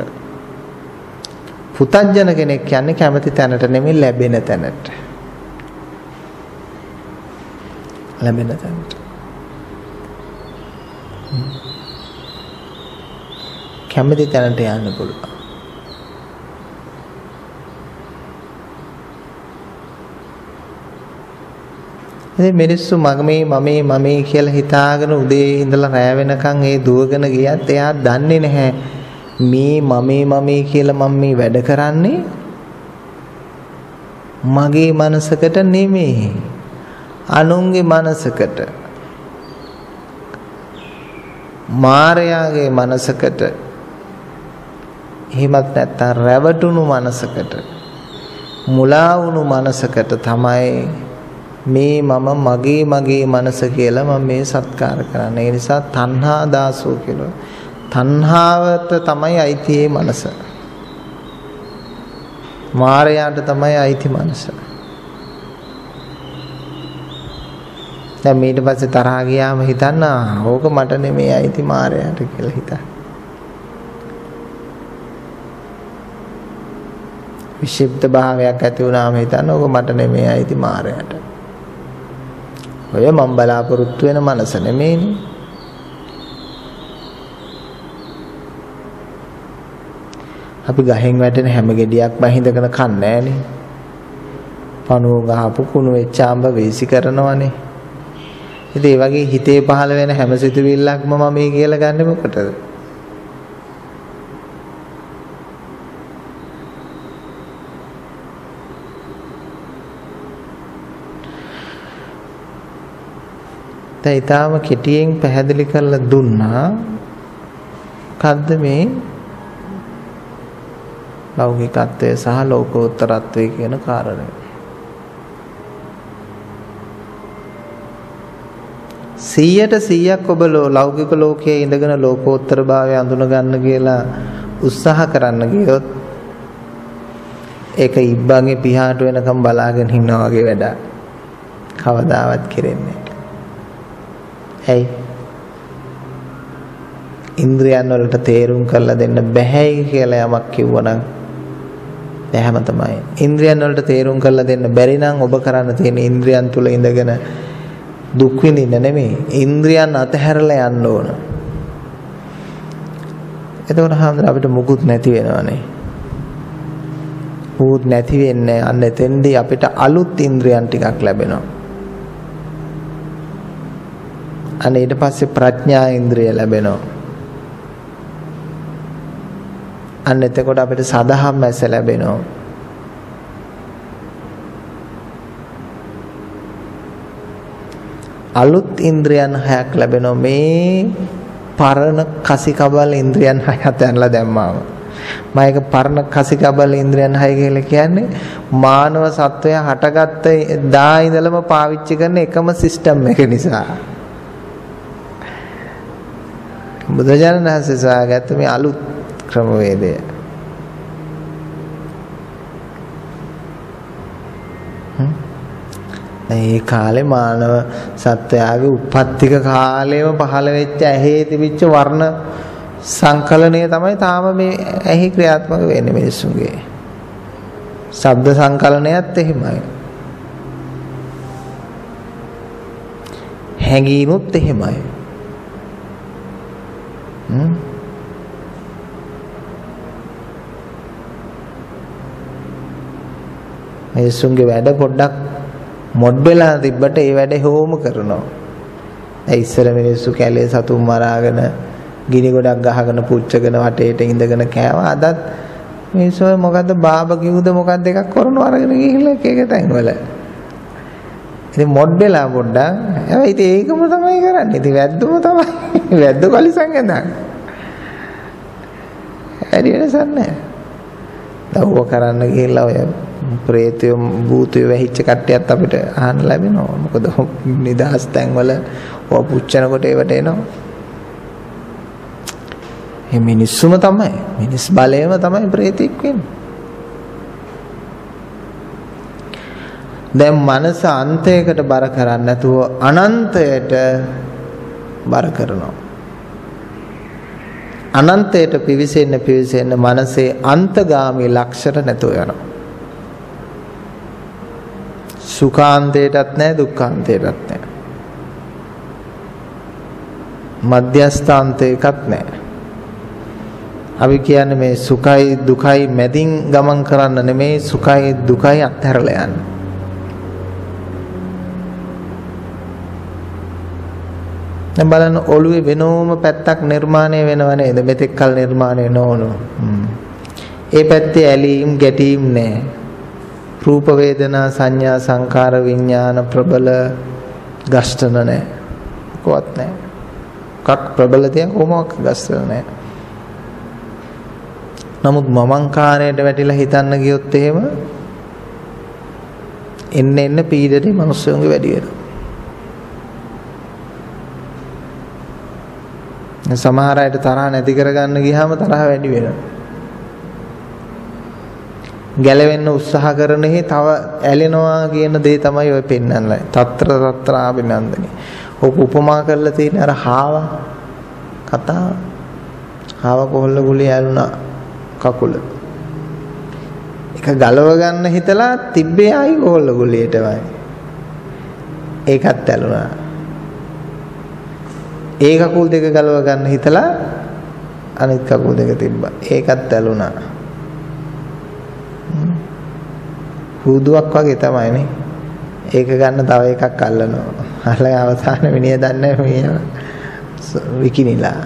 පුතඥ කෙනෙක් යන්නේ කැමති තැනට නෙමෙයි, ලැබෙන තැනට. ලැබෙන තැනට. කැමති තැනට යන්න පුළුවන්. ඉතින් මිනිස්සු මමේ කියලා හිතාගෙන උදේ ඉඳලා රැ වෙනකන් ඒ දුවගෙන ගියත් එයා දන්නේ නැහැ මේ මමේ කියලා මම මේ වැඩ කරන්නේ මගේ මනසකට නෙමෙයි, අනුන්ගේ මනසකට, මායාවේ මනසකට, එහෙමත් නැත්නම් රැවටුණු මනසකට, මුලා වුණු මනසකට තමයි මේ මගේ මනස කියලා මම මේ සත්කාර කරන්නේ. ඒ නිසා තණ්හා දාසෝ කියලා. තණ්හාවට තමයි අයිති මේ මනස. මායාවට තමයි අයිති මනස. දැන් ඊට පස්සේ තරහ ගියාම හිතන්න ඕක මට නෙමෙයි අයිති මායාවට කියලා හිතන්න. වික්ෂිප්ත භාවයක් ඇති වුණාම හිතන්න ඕක මට නෙමෙයි අයිති මායාවට. ඔය මම බලාපොරොත්තු වෙන මනස නෙමෙයිනේ. අපි ගහෙන් වැටෙන හැම ගෙඩියක්ම හිඳගෙන කන්නේ නෑනේ. පණුව ගහපු කුණු වෙච්ච අඹ වේසි කරනවනේ. ඉතින් ඒ වගේ හිතේ පහළ වෙන හැම සිතුවිල්ලක්ම මම මේ කියලා ගන්නෙ මොකටද? ඊටාම කෙටියෙන් පැහැදිලි කරලා දුන්නා. මොකද්ද මේ ලෞකිකත්වය සහ ලෝකෝත්තරත්වය කියන කාරණය? 100% ඔබ ලෞකික ලෝකයේ ඉඳගෙන ලෝකෝත්තර භාවය අඳුන ගන්න කියලා උත්සාහ කරන්න ගියොත් ඒක ඉබ්බන්ගේ පිහාට වෙනකම් බලාගෙන ඉන්නා වගේ වැඩක්. කවදාවත් කෙරෙන්නේ නැහැ. ඇයි? ඉන්ද්‍රියන් වලට තේරුම් කරලා දෙන්න බැහැයි කියලා යමක් කිව්වනම් බැහැම තමයි. ඉන්ද්‍රියන් වලට තේරුම් කරලා දෙන්න බැරි නම් ඔබ කරන්න තියෙන ඉන්ද්‍රියන් තුල ඉඳගෙන දුක් විඳින්න නෙමෙයි, ඉන්ද්‍රියන් අතහැරලා යන්න ඕන. එතකොට හැමදාම අපිට මුකුත් නැති වෙනවනේ. මුකුත් නැති වෙන්නේ අන්න එතෙන්දී අපිට අලුත් ඉන්ද්‍රියන් ටිකක් ලැබෙනවා. අනේ ඊට පස්සේ ප්‍රඥා ඉන්ද්‍රිය ලැබෙනවා. අන්න එතකොට අපිට සදහම් ඇස ලැබෙනවා. අලුත් ඉන්ද්‍රියන් 6ක් ලැබෙනවා. මේ පරණ කසිකබල් ඉන්ද්‍රියන් 6 අතහැරලා දැම්මාම. මම ඒක පරණ කසිකබල් ඉන්ද්‍රියන් 6 කියලා කියන්නේ මානව සත්වය හටගත්ත දා ඉඳලම පාවිච්චි කරන එකම සිස්ටම් එක නිසා. බුදුරජාණන් වහන්සේ සාගත මේ අලුත් ක්‍රමවේදය. මේ කාලේ මානව සත්වයාගේ උප්පත්තික කාලේම පහළ වෙච්ච ඇහි තිබිච්ච වර්ණ සංකලනය තමයි තාම මේ ඇහි ක්‍රියාත්මක වෙන්නේ මිනිස්සුන්ගේ. ශබ්ද සංකලනයත් එහෙමයි. හැඟීමුත් එහෙමයි. මිනිස්සුන්ගේ වැඩ පොඩ්ඩක් මොඩ් වෙලා තිබ්බට ඒ වැඩ හෝම කරනවා. ඒ ඉස්සර මිනිස්සු කැලේ සතුන් මරාගෙන ගිනි ගොඩක් ගහගෙන පුච්චගෙන වටේට ඉඳගෙන කෑවා. අදත් මිනිස්සු මොකද්ද බාබකියුද මොකද්ද එකක් කරනවා අරගෙන ගිහිල්ලා එක එක තැන් වල. ඉතින් මොඩ් වෙලා පොඩ්ඩක්. හැබැයි ඉතින් ඒකම තමයි කරන්නේ. ඉතින් වැද්දුම තමයි. වැද්දු කලිසම් ඇඳන්. හරි වෙනසක් නැහැ. දවුව කරන්න ගිහිල්ලා ඔය ප්‍රේතය භූතය වැහිච්ච කට්ටියත් අපිට අහන්න ලැබෙනවා. මොකද නිදහස් තැන්වල ඔය පුච්චනකොට ඒවට එනවා. මේ මිනිස්සුම තමයි. මිනිස් බලයම තමයි ප්‍රේතෙක් වෙන්නේ. දැන් මනස අන්තයකට බර කරන්නේ නැතුව අනන්තයට බර කරනවා. අනන්තයට පිවිසෙන්න මනසේ අන්තගාමී ලක්ෂණ නැතුව යනවා. සුඛාන්තයටත් නැහැ දුක්ඛාන්තයටත් නැහැ. මධ්‍යස්ථාන්තයකත් නැහැ. අපි කියන්නේ මේ සුඛයි දුකයි මැදින් ගමන් කරන්න නෙමෙයි සුඛයි දුකයි අත්හැරලා යන්න. දැන් බලන්න ඔළුවේ වෙනෝම පැත්තක් නිර්මාණය වෙනව නේද? මෙතෙක් කල නිර්මාණය නොවුණු. ඒ පැත්තේ ඇලීම් ගැටීම් නැහැ. රූප වේදනා සංඥා සංකාර විඥාන ප්‍රබල ගස්තන නැහැ. කොහොත් නැහැ. කක් ප්‍රබල තියා කොහොමවත් ගස්තන නැහැ. නමුත් මමංකාරයට වැටිලා හිතන්න ගියොත් එහෙම එන්න පීඩනේ මිනිස්සුන්ගේ වැඩි වෙනවා. සමහර අයට තරහ නැති කරගන්න ගියාම තරහ වැඩි වෙනවා. ගැලවෙන්න උත්සාහ කරනෙහි තව ඇලෙනවා කියන දේ තමයි ඔය පෙන්වන්නේ. తත්‍ර අභිනන්දනි. ඔක උපමා කරලා තියෙන අර හාව කතාව. හාව කොහොල්ල ගුලිය ඇලුනා කකුල. ඒක ගලව ගන්න හිතලා තිබ්බේ ආයි කොහොල්ල ගුලියටමයි. ඒකත් ඇලුනා. ඒ කකුල් දෙක ගලව ගන්න හිතලා අනිත් කකුල් දෙක තිබ්බා. ඒකත් ඇලුනා. හුදුවක් වගේ තමයිනේ. ඒක ගන්න තව එකක් අල්ලනවා. අල්ලලා අවසාන මිනිහ දන්නේ මේ විකිනිලා.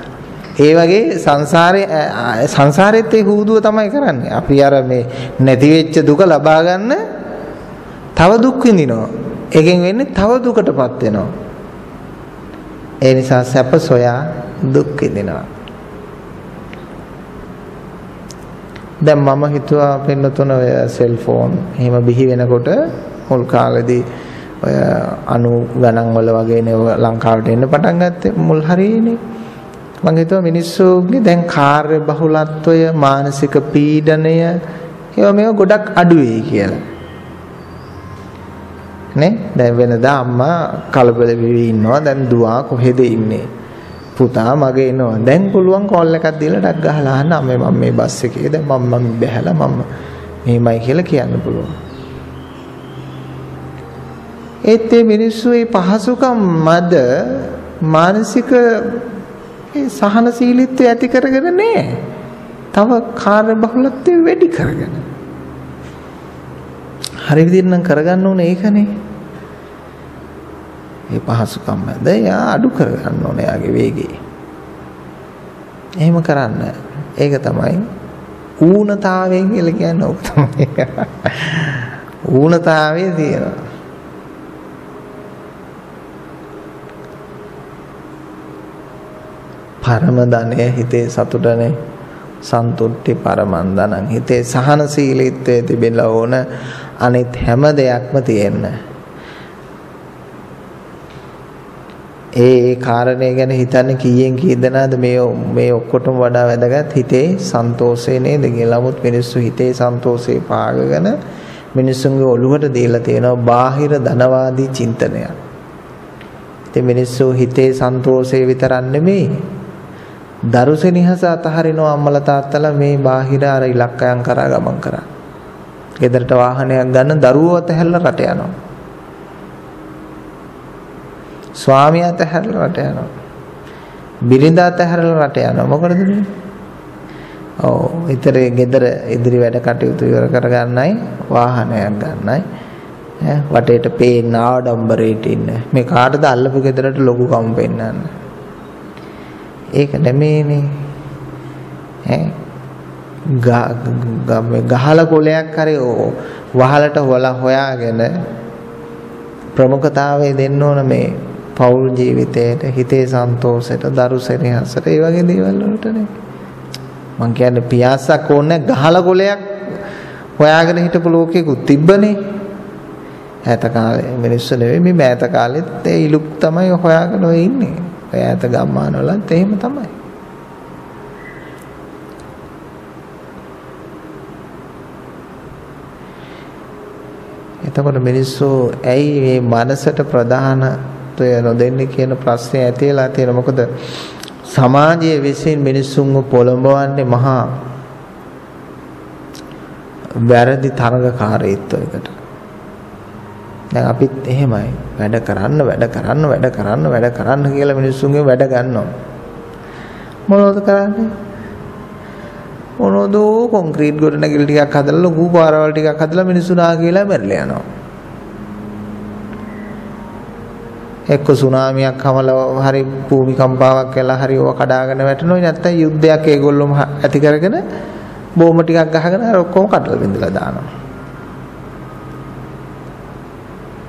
ඒ වගේ සංසාරෙත් ඒ හුදුව තමයි කරන්නේ. අපි අර මේ නැති වෙච්ච දුක ලබා ගන්න තව දුක් විඳිනවා. ඒකෙන් වෙන්නේ තව දුකටපත් වෙනවා. ඒ නිසා සැප සොයා දුක් විඳිනවා. දැන් මම හිතුවා පින්නතුන ඔය සෙල්ෆෝන් එහෙම බිහි වෙනකොට මුල් කාලේදී ඔය 90 ගණන් වල වගේ නේ ලංකාවට එන්න පටන් ගත්තේ මුල් හරියේනේ. මම හිතුවා මිනිස්සුගේ දැන් කාර්ය බහුලත්වය මානසික පීඩනය ඒවා මේවා ගොඩක් අඩු වෙයි කියලා. නේ දැන් වෙනදා අම්මා කලබල වෙවි ඉන්නවා. දැන් දුවා කොහෙද ඉන්නේ? පුතා මගේ එනවා. දැන් පුළුවන් කෝල් එකක් දීලා ඩක් ගහලා අහන්න අම්මේ මම මේ බස් එකේ දැන් මම බැහැලා මම මෙහෙමයි කියලා කියන්න පුළුවන්. ඒත් මේ මිනිස්සු මේ පහසුකම් මැද මානසික සහනශීලීත්වය ඇති කරගෙන නැහැ. තව කාර්ය බහුලත්වය වැඩි කරගෙන. හරි විදිහට නම් කරගන්න ඕනේ ඒකනේ. මේ පහසුකම් මැද යා අඩු කරගන්න ඕනේ යාගේ වේගය. එහෙම කරන්න. ඒක තමයි ඌනතාවය කියලා කියන්නේ ඔක තමයි. ඌනතාවයේ තියෙනවා. පරම ධනය හිතේ සතුටනේ. සන්තුට්ටි පරමන් ධනං. හිතේ සහනශීලීත්වයේ තිබෙලා ඕන අනිත් හැම දෙයක්ම තියෙන්න. ඒ කාරණේ ගැන හිතන්නේ කීයෙන් කී දෙනාද මේ ඔක්කොටම වඩා වැදගත් හිතේ සන්තෝෂය නේද කියලා. නමුත් මිනිස්සු හිතේ සන්තෝෂේ පාගගෙන මිනිස්සුන්ගේ ඔළුවට දීලා තියෙනවා බාහිර ධනවාදී චින්තනයක්. ඉතින් මිනිස්සු හිතේ සන්තෝෂේ විතරක් නෙමෙයි දරුසෙනිහස අතහරිනවා අම්මලා තාත්තලා මේ බාහිර අර ඉලක්කයන් කරා ගමන් කරා. ගෙදරට වාහනයක් ගන්න දරුවෝ අතහැරලා රට යනවා. ස්වාමියා අතහැරලා රට යනවා. බිරිඳ අතහැරලා රට යනවා. මොකටද මේ? ඔව් ඊතරේ ගෙදර ඉදිරි වැඩ කටයුතු ඉවර කරගන්නයි වාහනයක් ගන්නයි වටේට පේන ආඩම්බරයට ඉන්න. මේ කාටද අල්ලපු ගෙදරට ලොකු කම් පෙන්නන්න. ඒක නෙමෙයිනේ. ගහලා කොලයක් හරි වහලට හොයාගෙන ප්‍රමුඛතාවය දෙන්න ඕන මේ පෞල් ජීවිතයට, හිතේ සන්තෝෂයට, දරු සෙනෙහසට, ඒ වගේ දේවල් වලටනේ. මං කියන්නේ පියාසක් ඕනේ ගහලා කොලයක් හොයාගෙන හිටපු ලෝකෙකුත් තිබ්බනේ. ඈත කාලේ මිනිස්සු නෙවෙයි මේ මෑත කාලෙත් ඒ ඉලුක් තමයි හොයාගෙන ඔය ඉන්නේ. ඔය ඈත ගම්මාන වලත් එහෙම තමයි. එතකොට මිනිස්සු ඇයි මේ මනසට ප්‍රධානත්වය නොදෙන්නේ කියන ප්‍රශ්නේ ඇතිලා තියෙන. මොකද සමාජයේ විසින් මිනිස්සුන්ව පොළඹවන්නේ මහා වැරදි තරඟකාරීත්වයකට. දැන් අපිත් එහෙමයි වැඩ කරන්න කියලා මිනිස්සුන්ගේ වැඩ ගන්නවා. මොනවද කරන්නේ? මොනවද කොන්ක්‍රීට් ගොඩනැගිලි ටිකක් හදලා ලොකු පාරවල් ටිකක් හදලා මිනිස්සු නා කියලා මැරලා යනවා. එක්ක සුනාමියක් හමලා හරි භූමිකම්පාවක් වෙලා හරි ඔව කඩාගෙන වැටෙනවා. නැත්නම් යුද්ධයක් ඒගොල්ලොම ඇති කරගෙන බෝම්බ ටිකක් ගහගෙන අර ඔක්කොම කඩලා බින්දලා දානවා.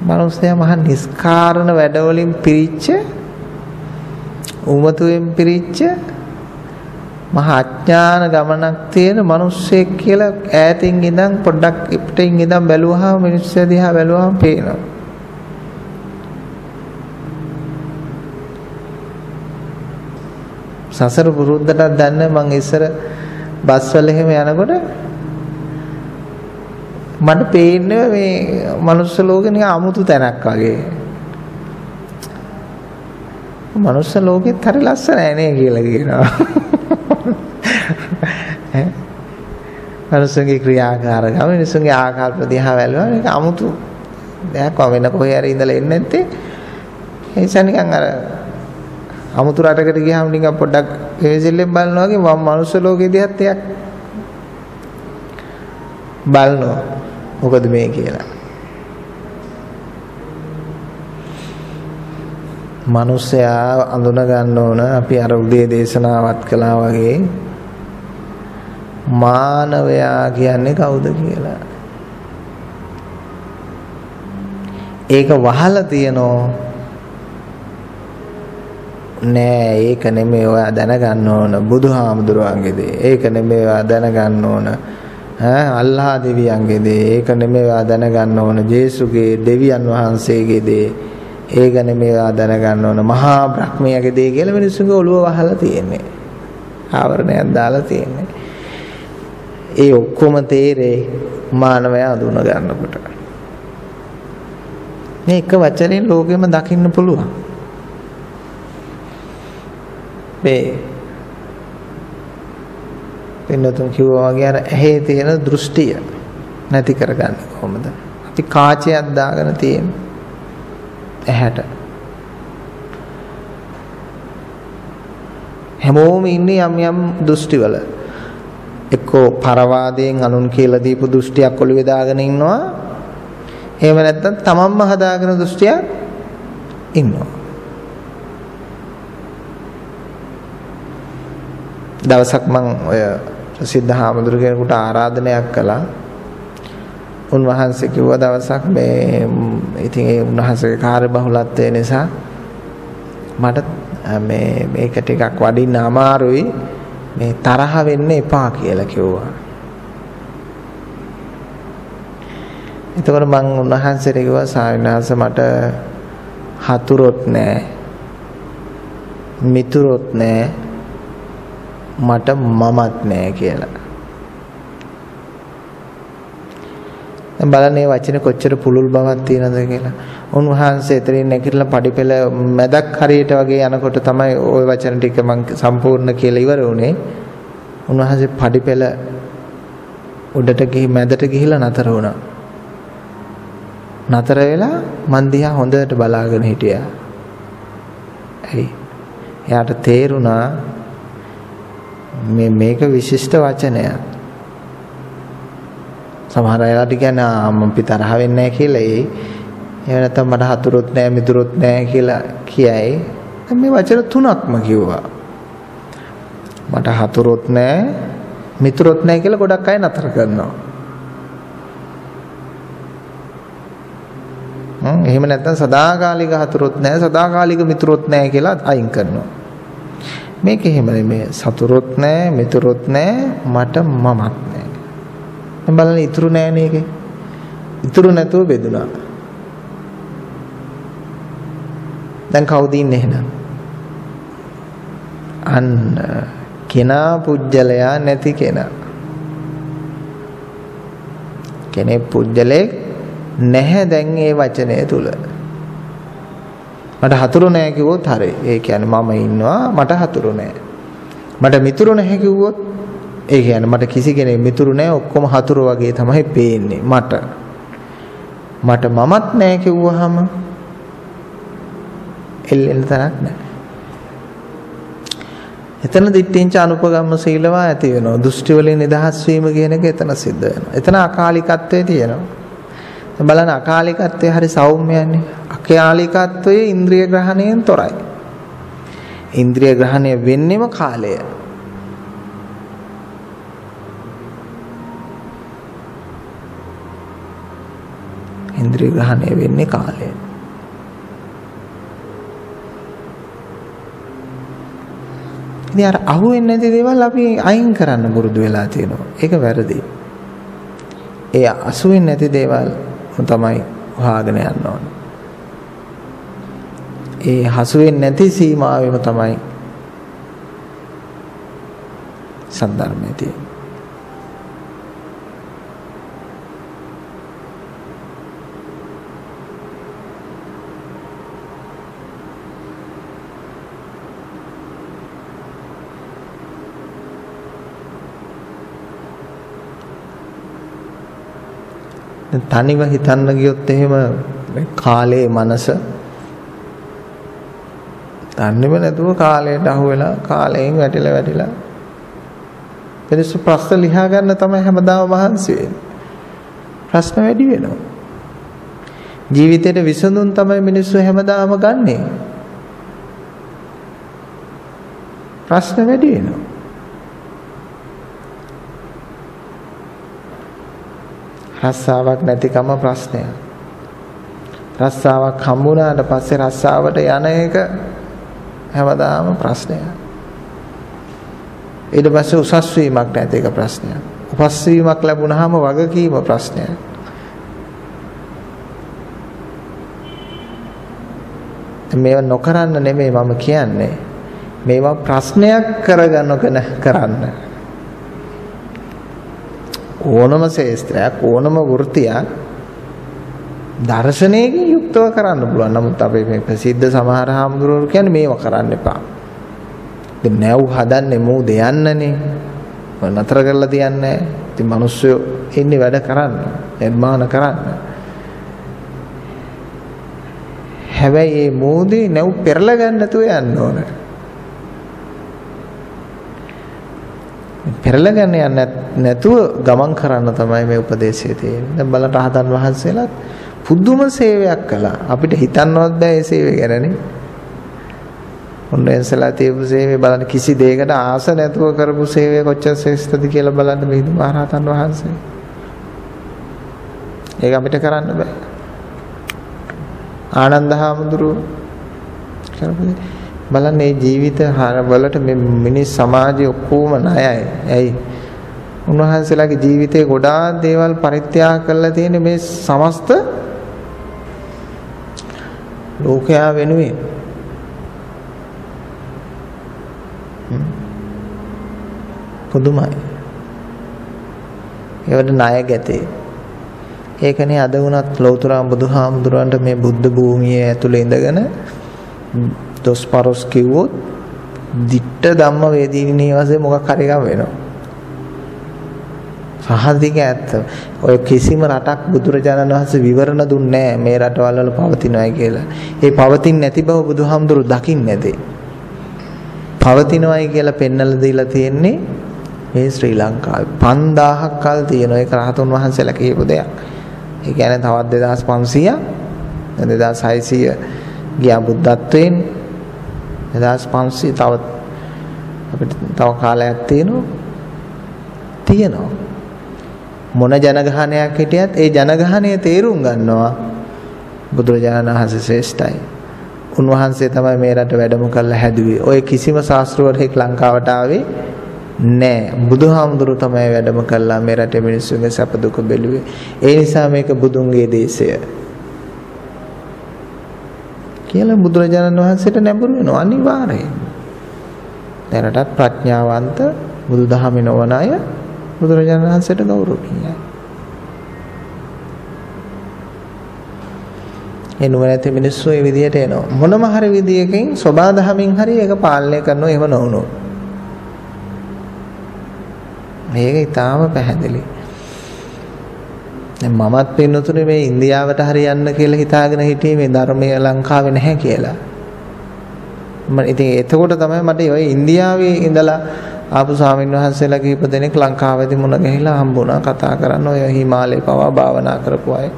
මනුස්සයා මහා නිස්කාරණ වැඩවලින් පිරිච්ච උමතුෙන් පිරිච්ච මහා අඥාන ගමනක් තියෙන මිනිස්සෙක් කියලා ඈතින් ඉඳන් පොඩ්ඩක් පිටින් ඉඳන් බැලුවාම මිනිස්සු දිහා බැලුවාම පේනවා. සසර පුරුද්දට දන්නේ මං ඉස්සර බස් වල එහෙම යනකොට මට පේන්නේ මේ මනුස්ස ලෝකේ නිකන් අමුතු තැනක් වගේ. මනුස්ස ලෝකෙත් හරි ලස්සනයි නේ කියලා කියනවා. මනුස්සගේ ක්‍රියාකාරකම මිනිස්සුන්ගේ ආකල්ප දිහා බැලුවා මේක අමුතු දෙයක් වෙන කොහේ හරි ඉඳලා එන්නේ නැත්තේ. ඒ නිසා නිකන් අර අමුතු රටකට ගියාම නිකන් පොඩ්ඩක් හේසිල්ලෙන් බලනවා වගේ මම මනුස්ස ලෝකෙ දිහාත් එකක් බලනවා. මොකද මේ කියලා. මිනිස්සයා අඳුන ගන්න ඕන අපි අර උදේ දේශනාවත් කළා වගේ මානවයා කියන්නේ කවුද කියලා. ඒක වහලා තියනෝ නෑ ඒක නෙමෙයි ඔයා දැනගන්න ඕන බුදුහාමුදුරුවන්ගේ දේ. ඒක නෙමෙයි ඔයා දැනගන්න ඕන අල්ලාහ් දෙවියන්ගේ දේ. ඒක නෙමෙයි ඔයා දැනගන්න ඕන ජේසුගේ දෙවියන් වහන්සේගේ දේ. ඒක නෙමෙයි ඔයා දැනගන්න ඕන මහා බ්‍රහ්මයාගේ දේ කියලා මිනිස්සුන්ගේ ඔළුව වහලා තියෙන්නේ. ආවරණයක් දාලා තියෙන්නේ. ඒ ඔක්කොම තේරේ මානවයා අඳුන ගන්නකොට. මේ එක වචනෙන් ලෝකෙම දකින්න පුළුවන්. මේ පින්නතුන් කිව්වා වගේ අර ඇහි තියෙන දෘෂ්ටිය නැති කරගන්නේ කොහොමද? අපි කාචයක් දාගෙන තියෙන්නේ ඇහැට. හැමෝම ඉන්නේ යම් යම් දෘෂ්ටිවල. එක්කෝ පරවාදයෙන් අනුන් කියලා දීපු දෘෂ්ටියක් ඔළුවේ දාගෙන ඉන්නවා. එහෙම නැත්නම් තමන්ම හදාගෙන දෘෂ්ටියක් ඉන්නවා. දවසක් මම ඔය ප්‍රසිද්ධ හාමුදුරු කෙනෙකුට ආරාධනයක් කළා. උන්වහන්සේ කිව්වා දවසක් මේ ඉතින් ඒ උන්වහන්සේගේ කාර්යබහුලත්වය නිසා මට මේක ටිකක් වඩින්න අමාරුයි, මේ තරහ වෙන්න එපා කියලා කිව්වා. එතකොට මම උන්වහන්සේට කිව්වා ස්වාමීන් වහන්සේ මට හතුරොත් නැහැ, මිතුරොත් නැහැ, මට මමත් නැහැ කියලා. දැන් බලන්න මේ වචනේ කොච්චර පුළුල් බවක් තියෙනවද කියලා. උන්වහන්සේ එතනින් නැගිටලා පඩිපෙළ මැදක් හරියට වගේ යනකොට තමයි ওই වචන ටික මම සම්පූර්ණ කියලා ඉවර වුණේ. උන්වහන්සේ පඩිපෙළ උඩට ගිහි මැදට ගිහිලා නතර වුණා. නතර වෙලා මන් දිහා හොඳට බලාගෙන හිටියා. ඇයි? එයාට තේරුණා මේක විශිෂ්ට වචනයක්. සමහර අයලාට කියන්නේ මම තරහ වෙන්නේ නැහැ කියලා. එහෙම නැත්නම් මට හතුරුත් නැහැ මිතුරුත් නැහැ කියලා කියයි. දැන් මේ වචන තුනක්ම කිව්වා. මට හතුරුත් නැහැ මිතුරුත් නැහැ කියලා ගොඩක් අය නතර කරනවා. එහෙම නැත්නම් සදාකාලික හතුරුත් නැහැ සදාකාලික මිතුරුත් නැහැ කියලා අයින් කරනවා. මේක එහෙම නෙමෙයි. සතුරුත් නැහැ මිතුරුත් නැහැ මට මමත් නැහැ. දැන් බලන්න ඉතුරු නැහැ නේකේ. ඉතුරු නැතුව බෙදුණා. දැන් කවුද ඉන්නේ එහෙනම්? අන්න කෙනා පුජ්‍යලයා නැති කෙනා. කෙනෙක් පුජ්‍යලෙක් නැහැ දැන් ඒ වචනය තුල. මට හතුරු නැහැ කිව්වොත් හරි. ඒ කියන්නේ මම ඉන්නවා මට හතුරු නැහැ. මට මිතුරු නැහැ කිව්වොත් ඒ කියන්නේ මට කිසි කෙනෙක් මිතුරු නැහැ ඔක්කොම හතුරු වගේ තමයි පේන්නේ මට. මට මමත් නැහැ කිව්වහම එල්ලෙන්න තරක් නැහැ. එතන දිට්ඨිංච අනුපගම්ම සීලවා ඇති වෙනවා. දෘෂ්ටි වලින් නිදහස් වීම කියන එක එතන සිද්ධ වෙනවා. එතන අකාලිකත්වයේ තියෙනවා. බලන්න අකාලිකත්වයේ හරි සෞම්‍යයන්නේ. අකාලිකත්වයේ ඉන්ද්‍රිය ග්‍රහණයෙන් තොරයි. ඉන්ද්‍රිය ග්‍රහණය වෙන්නේම කාලය. ඉන්ද්‍රිය ග්‍රහණය වෙන්නේ කාලය. ඉතින් අර අහුවෙන්නේ නැති දේවල් අපි අයින් කරන්න පුරුදු වෙලා තියෙනවා. ඒක වැරදි. ඒ අසුවෙන්නේ නැති දේවල් තමයි හොයාගෙන යන්න ඕන. ඒ හසුවෙන්නේ නැති සීමාවෙම තමයි සද්ධර්මයේ තියෙන්නේ. තනිව හිතන්න ගියොත් එහෙම කාලේ මනස තනිව නැතුව කාලයට අහු වෙලා කාලයෙන් වැටිලා මිනිස්සු ප්‍රශ්න ලියා ගන්න තමයි හැමදාම මහන්සි වෙන්නේ. ප්‍රශ්න වැඩි වෙනවා. ජීවිතේට විසඳුම් තමයි මිනිස්සු හැමදාම ගන්නෙ. ප්‍රශ්න වැඩි වෙනවා. රස්සාවක් නැතිකම ප්‍රශ්නයක්. රස්සාවක් හම්බුනාට පස්සේ රස්සාවට යන එක හැමදාම ප්‍රශ්නයක්. ඊට පස්සේ උසස් වීමක් නැති එක ප්‍රශ්නයක්. උපස් වීමක් ලැබුණාම වගකීම ප්‍රශ්නයක්. මේවා නොකරන්න නෙමෙයි මම කියන්නේ. මේවා ප්‍රශ්නයක් කරගන්නකන කරන්න. ඕනම ශේස්ත්‍රයක් ඕනම වෘත්තියක් දර්ශනයකින් යුක්තව කරන්න පුළුවන්. නමුත් අපේ මේ ප්‍රසිද්ධ සමහර හාමුදුරුවෝ කියන්නේ මේව කරන්න එපා. දැන් නැව් හදන්නේ මූද යන්නනේ. නතර කරලා තියන්නේ. ඉතින් මිනිස්සු ඉන්නේ වැඩ කරන්න, නිර්මාණ කරන්න. හැබැයි මේ මූදේ නැව් පෙරලා ගන්න නැතුව යන්න ඕන. පෙරලා ගන්න යන්නේ නැතුව ගමන් කරන්න තමයි මේ උපදේශය තියෙන්නේ. දැන් බලන්න රහතන් වහන්සේලා පුදුම සේවයක් කළා. අපිට හිතන්නවත් බෑ මේ සේවය ගැනනේ. උන්වහන්සේලා තියපු සේවය බලන්න කිසි දෙයකට ආස නැතුව කරපු සේවය කොච්චර ශ්‍රේෂ්ඨද කියලා බලන්න මිහිඳු මහරහතන් වහන්සේ. ඒක අපිට කරන්න බෑ. ආනන්ද හාමුදුරුවෝ කරපු බලන්න මේ ජීවිත වලට මේ මිනිස් සමාජයේ ඔක්කොම ණයයි. ඇයි? උන්වහන්සේලාගේ ජීවිතේ ගොඩාක් දේවල් පරිත්‍යාග කරලා තියෙන මේ සමස්ත ලෝකයා වෙනුවෙන්. පුදුමයි. ඒවට ණය ගැතේ. ඒකනේ අද වුණත් ලෞතර බුදුහාමුදුරන්ට මේ බුද්ධ භූමියේ ඇතුළේ ඉඳගෙන දොස්පරොස් කිව්වොත් දිට්ඨ ධම්ම වේදිනී වශයෙන් මොකක් හරි එකක් වෙනවා. සහතික ඇත්ත. ඔය කිසිම රටක් බුදුරජාණන් වහන්සේ විවරණ දුන්නේ නැහැ මේ රටවල් වල පවතිනවායි කියලා. ඒ පවතින්නේ නැති බව බුදුහාමුදුරු දකින්නේ නැතේ. පවතිනවායි කියලා පෙන්නලා දීලා තියෙන්නේ මේ ශ්‍රී ලංකාවේ 5000ක් කල් තියෙන ඒක රහතුන් වහන්සේලා කියපු දෙයක්. ඒ කියන්නේ තවත් 2500 2600 ගියා බුද්ධත්වයෙන් 2500 තව අපිට තව කාලයක් තියෙනවා. මොන ජනගහනයක් හිටියත් ඒ ජනගහනය තේරුම් ගන්නවා බුදුරජාණන් වහන්සේ ශ්‍රේෂ්ඨයි. උන්වහන්සේ තමයි මේ රට වැඩම කරලා හැදුවේ. ඔය කිසිම ශාස්ත්‍රවරයෙක් ලංකාවට ආවේ නෑ. බුදුහාමුදුරු තමයි වැඩම කළා මේ රටේ මිනිස්සුන්ගේ සැප දුක බැලුවේ. ඒ නිසා මේක බුදුන්ගේ දේශය කියලා බුදුරජාණන් වහන්සේට නැඹුරු වෙනවා අනිවාර්යයෙන්. දැනටත් ප්‍රඥාවන්ත බුදුදහමේ නොවන අය බුදුරජාණන් වහන්සේට ගෞරවණීයයි. ඒ නුවණැති මිනිස්සු මේ විදියට එනවා. මොනම හරි විදියකින් සබා දහමින් හරි ඒක පාලනය කරනවා එහෙම නොවුනොත්. මේක ඊටාම පැහැදිලි. දැන් මමත් පින්නතුනේ මේ ඉන්දියාවට හරි යන්න කියලා හිතාගෙන හිටියේ මේ ධර්මයේ ලංකාවේ නැහැ කියලා. මම ඉතින් එතකොට තමයි මට ඔය ඉන්දියාවේ ඉඳලා ආපු ස්වාමීන් වහන්සේලා කිහිප දෙනෙක් ලංකාවේදී මුණ ගැහිලා හම්බුණා කතා කරන්න ඔය හිමාලයේ පවා භාවනා කරපු අය.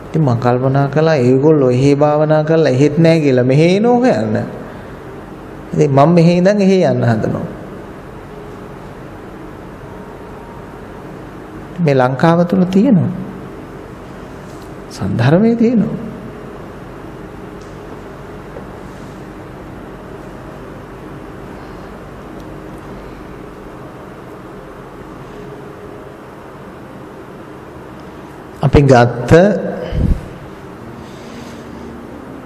ඉතින් මම කල්පනා කළා ඒගොල්ලෝ එහෙ භාවනා කරලා එහෙත් නැහැ කියලා මෙහෙ එනෝ හොයන්න. ඉතින් මම මෙහෙ ඉඳන් එහෙ යන්න හදනවා. මේ ලංකාව තුල තියෙනවා. සද්ධර්මයේ තියෙනවා. අපි ගත්ත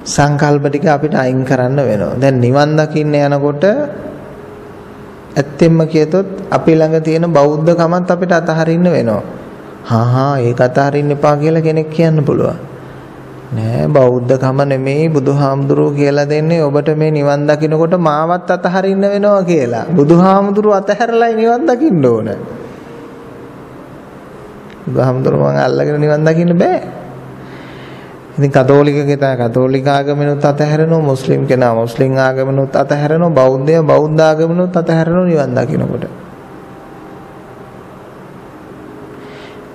සංකල්ප ටික අපිට අයින් කරන්න වෙනවා. දැන් නිවන් දකින්න යනකොට ඇත්තෙන්ම කියතොත් අපි ළඟ තියෙන බෞද්ධකමත් අපිට අතහරින්න වෙනවා. ඒක අතහරින්න එපා කියලා කෙනෙක් කියන්න පුළුවන්. නෑ බෞද්ධකම නෙමෙයි බුදුහාමුදුරුවෝ කියලා දෙන්නේ ඔබට මේ නිවන් දකින්නකොට මාවත් අතහරින්න වෙනවා කියලා. බුදුහාමුදුරුවෝ අතහැරලායි නිවන් දකින්න ඕන. බුදුහාමුදුරුවෝ මං අල්ලගෙන නිවන් දකින්න බෑ. ඉතින් කතෝලික ආගමනොත් අතහැරෙනවා, මුස්ලිම් කෙනා මුස්ලිම් ආගමනොත් අතහැරෙනවා, බෞද්ධයා බෞද්ධ ආගමනොත් අතහැරෙනවා නිවන් දකින්නකොට.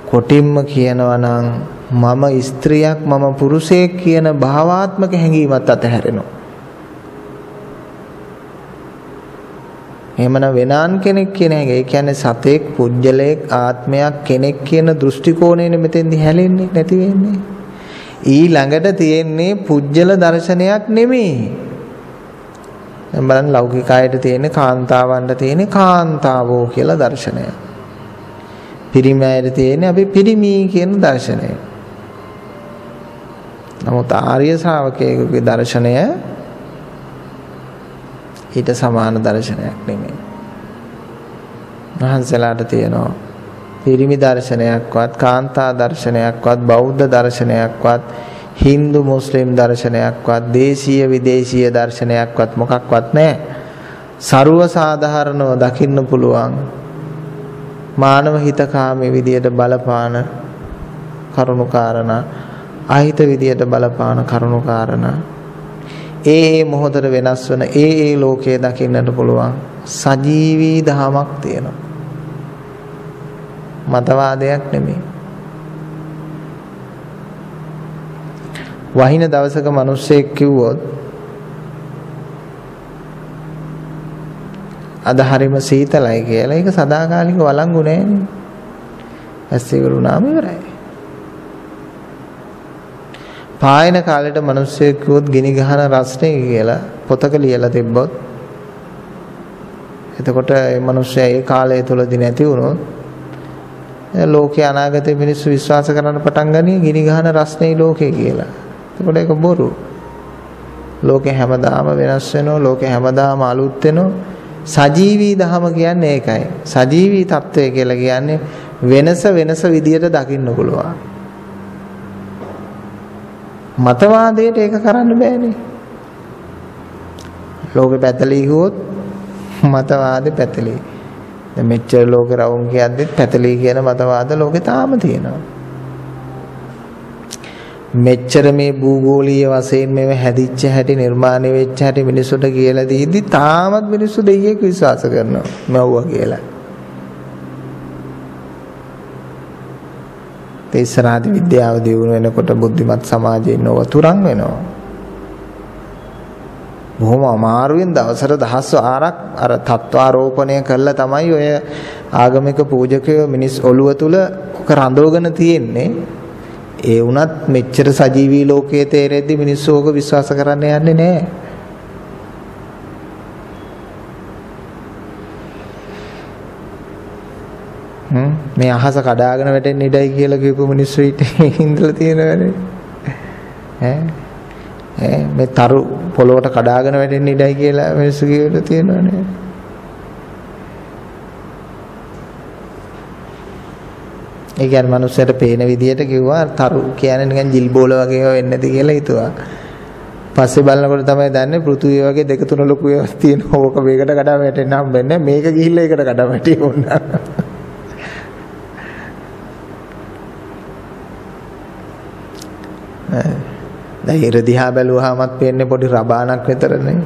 කොටින්ම කියනවා නම් මම ස්ත්‍රියක් මම පුරුෂයෙක් කියන භාවාත්මක හැඟීමත් අතහැරෙනවා. එහෙමනම් වෙනාන් කෙනෙක් කියන එක ඒ කියන්නේ සතෙක්, පුජ්‍යලයක්, ආත්මයක්, කෙනෙක් කියන දෘෂ්ටි කෝණයෙන් මෙතෙන්දි හැලෙන්නේ නැති වෙන්නේ. ඊළඟට තියෙන්නේ පුජ්‍යල දර්ශනයක් නෙමෙයි. දැන් බලන්න ලෞකික අයට තියෙන්නේ කාන්තාවන්ට තියෙන්නේ කාන්තාවෝ කියලා දර්ශනය. පිරිමි අයට තියෙන්නේ අපි පිරිමි කියන දර්ශනය. නමුත් ආර්ය ශ්‍රාවකයෙකුගේ දර්ශනය ඊට සමාන දර්ශනයක් නෙමෙයි. මහන්සලාට තියෙනවා පිරිමි දර්ශනයක්වත්, කාන්තා දර්ශනයක්වත්, බෞද්ධ දර්ශනයක්වත්, හින්දු මුස්ලිම් දර්ශනයක්වත්, දේශීය විදේශීය දර්ශනයක්වත් මොකක්වත් නැහැ. ਸਰව සාධාරණව දකින්න පුළුවන් මානව හිතකාමී විදියට බලපාන කරුණු කාරණා, අහිත විදියට බලපාන කරුණු කාරණා, ඒ මොහොතට වෙනස් වෙන ඒ ලෝකයේ දකින්නට පුළුවන් සජීවී දහමක් තියෙනවා. මතවාදයක් නෙමෙයි. වහින දවසක මිනිස්සෙක් කිව්වොත් අද හරිම සීතලයි කියලා ඒක සදාකාලික වළංගු නෑනේ. ඇස් ඉවරුනාම ඉවරයි. පායන කාලේට මිනිස්සු කිව්වොත් ගිනි ගහන රස්නේ කියලා පොතක ලියලා තිබ්බොත් එතකොට මේ මිනිස්සයා ඒ කාලය තුලදී නැති වුණොත් ලෝකේ අනාගතේ මිනිස්සු විශ්වාස කරන්න පටන් ගනී ගිනි ගහන රස්නේ ලෝකේ කියලා. එතකොට ඒක බොරු. ලෝකේ හැමදාම වෙනස් වෙනවා. ලෝකේ හැමදාම අලුත් වෙනවා. සජීවී දහම කියන්නේ ඒකයි. සජීවී తত্ত্বය කියලා කියන්නේ වෙනස විදියට දකින්න පුළුවන්. මතවාදයට ඒක කරන්න බෑනේ. ලෝකෙ පැතලී ගියොත් මතවාදෙ පැතලී. දැන් මෙච්චර ලෝකෙ රවුම් කියද්දිත් පැතලී කියන මතවාද ලෝකෙ තාම තියෙනවා. මෙච්චර මේ භූගෝලීය වශයෙන් මේව හැදිච්ච හැටි නිර්මාණය වෙච්ච හැටි මිනිස්සුන්ට කියලා දීද්දි තාමත් මිනිස්සු දෙයියෙක් විශ්වාස කරනවා මව්වා කියලා. ඒ ඉස්සරහදී විද්‍යාව දියුණු වෙනකොට බුද්ධිමත් සමාජයේ නව තුරන් වෙනවා. බොහොම අමාරුවෙන් දවසට දහස් වාරක් අර තත්ත්වාරෝපණය කළා තමයි ඔය ආගමික පූජකයෝ මිනිස් ඔළුව තුල ඔක රඳවගෙන තියෙන්නේ. ඒ වුණත් මෙච්චර සජීවී ලෝකයේ තේරෙද්දි මිනිස්සු ඕක විශ්වාස කරන්න යන්නේ නැහැ. මේ අහස කඩාගෙන වැටෙන්න ඉඩයි කියලා කියපු මිනිස්සු ඉඳලා තියෙනවනේ. මේ තරු පොළොවට කඩාගෙන වැටෙන්න ඉඩයි කියලා මිනිස්සු කියලා තියෙනවනේ. ඒ කියන්නේ මිනිස්සුන්ට පේන විදියට කිව්වා තරු කියන්නේ නිකන් ජිල් බෝල වගේ වෙන්නේ නැති කියලා හිතුවා. පස්සේ බලනකොට තමයි දන්නේ පෘථුවිය වගේ දෙක තුන ලොකු ඒවා තියෙනවා. ඕක මේකට කඩා වැටෙන්න හම්බෙන්නේ. මේක ගිහිල්ලා ඒකට කඩා වැටි වුණා. දැන් ඉර දිහා බැලුවාමත් පේන්නේ පොඩි රබානක් විතරනේ.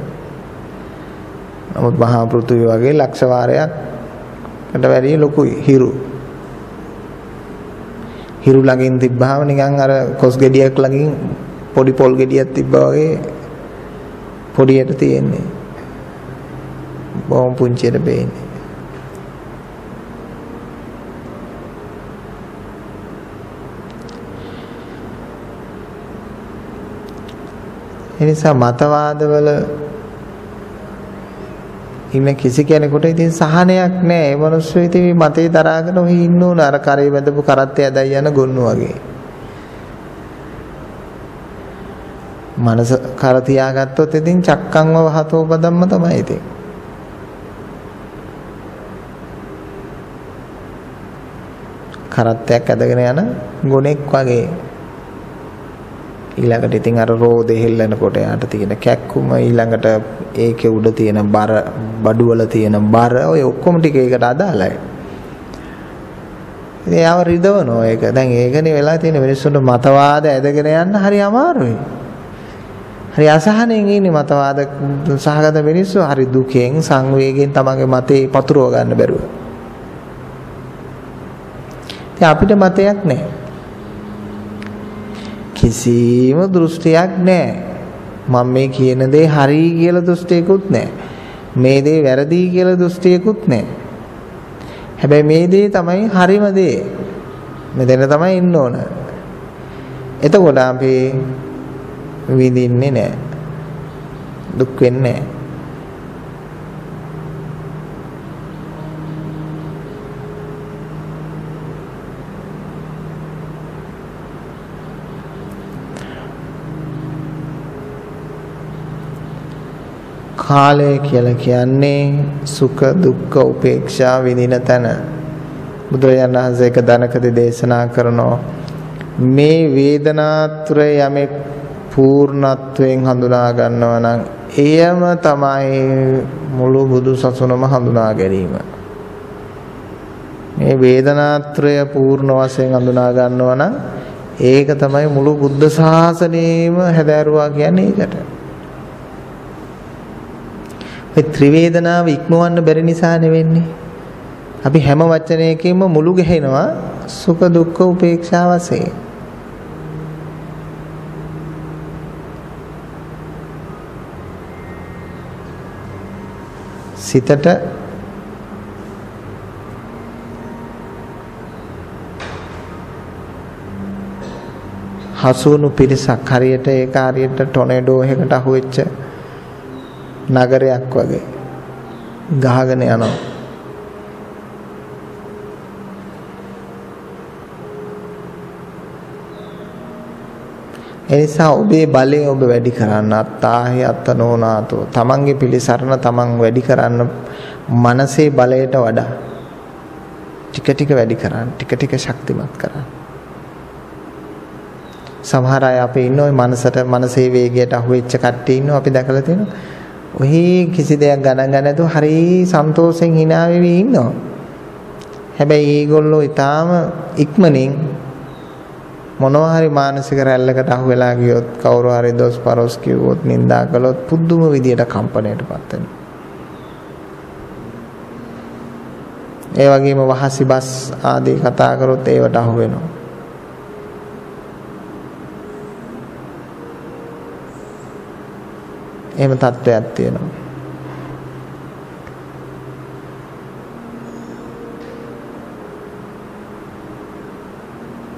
නමුත් මහා පෘථුවිය වගේ ලක්ෂ වාරයක්කට වැඩිය ලොකුයි හිරු. හිරු ළඟින් තිබ්බාම නිකන් අර කොස් ගෙඩියක් ළඟින් පොඩි පොල් ගෙඩියක් තිබ්බා වගේ පොඩියට තියෙන්නේ. බොහොම පුංචියට පේන්නේ. එනිසා මතවාදවල ඉන්න කිසි කෙනෙකුට ඉතින් සහනයක් නැහැ. ඒ මිනිස්සු ඉතින් මේ මතේ දරාගෙන ඔහි ඉන්න උන අර කරේ බැඳපු කරත්තය ඇදයි යන ගොන්නු වගේ. මනස කර තියාගත්තොත් ඉතින් චක්කංව වහතෝ පදම්ම තමයි ඉතින්. කරත්තයක් ඇදගෙන යන ගොනෙක් වගේ. ඊළඟට ඉතින් අර රෝදේ හෙල්ලනකොට යාට තියෙන කැක්කුම ඊළඟට ඒකේ උඩ තියෙන බර බඩු වල තියෙන බර ඔය ඔක්කොම ටික ඒකට අදාළයි. ඉතින් යාව රිදවනවා ඒක. දැන් ඒකනේ වෙලා තියෙන මිනිස්සුන්ට මතවාද ඇදගෙන යන්න හරි අමාරුයි. හරි අසහනෙන් ඉන්නේ මතවාද සහගත මිනිස්සු හරි දුකෙන් සංවේගයෙන් තමන්ගේ මතේ පතුරව ගන්න බැරුව. ඉතින් අපිට මතයක් නැහැ. කිසිම දෘෂ්ටියක් නැහැ. මම මේ කියන දේ හරි කියලා දෘෂ්ටියකුත් නැහැ. මේ දේ වැරදි කියලා දෘෂ්ටියකුත් නැහැ. හැබැයි මේ දේ තමයි හරිම දේ. මෙතන තමයි ඉන්න ඕන. එතකොට අපි විඳින්නේ නැහැ. දුක් වෙන්නේ නැහැ. කාලය කියලා කියන්නේ සුඛ දුක්ඛ උපේක්ෂා විඳින තැන. බුදුරජාණන් වහන්සේ එක දනකදී දේශනා කරනවා මේ වේදනාත්‍රය යමෙක් පූර්ණත්වයෙන් හඳුනා ගන්නවා නම් එයම තමයි මුළු බුදු සසුනම හඳුනා ගැනීම. මේ වේදනාත්‍රය පූර්ණ වශයෙන් හඳුනා ගන්නවා නම් ඒක තමයි මුළු බුද්ධ ශාසනයම හැදෑරුවා කියන්නේ ඒකට. ඒ ත්‍රිවේදනාව ඉක්මවන්න බැරි නිසා නෙවෙන්නේ. අපි හැම වචනයකින්ම මුළු ගහනවා සුඛ දුක්ඛ උපේක්ෂා වශයෙන්. සිතට හසුණු පිරිසක් හරියට ඒක හරියට ටොනේඩෝ එකකට අහුවෙච්ච නගරයක් වගේ ගහගෙන යනවා. එනිසා ඔබේ බලය ඔබ වැඩි කරන්න අත්තාහි අත්තනෝනාතෝ තමන්ගේ පිළිසරණ තමන් වැඩි කරන්න මනසේ බලයට වඩා ටික ටික වැඩි කරන්න ටික ටික ශක්තිමත් කරන්න. සමහර අය අපි ඉන්න ඔය මනසේ වේගයට අහුවෙච්ච කට්ටිය ඉන්නවා අපි දැකලා තියෙනවා. ඔහි කිසි දෙයක් ගණන් ගන්න නැතුව හරි සන්තෝෂෙන් hina වෙවි ඉන්නවා. හැබැයි ඒගොල්ලෝ ඊටාම ඉක්මනින් මොනවා හරි මානසික රැල්ලකට අහු වෙලා ගියොත් කවුරු හරි දොස් පරොස් කිව්වොත් නින්දා කළොත් පුදුම විදියට කම්පණයටපත් වෙනවා. ඒ වගේම වහසි බස් ආදී කතා කරොත් ඒවට අහු වෙනවා. එහෙම තත්ත්වයක් තියෙනවා.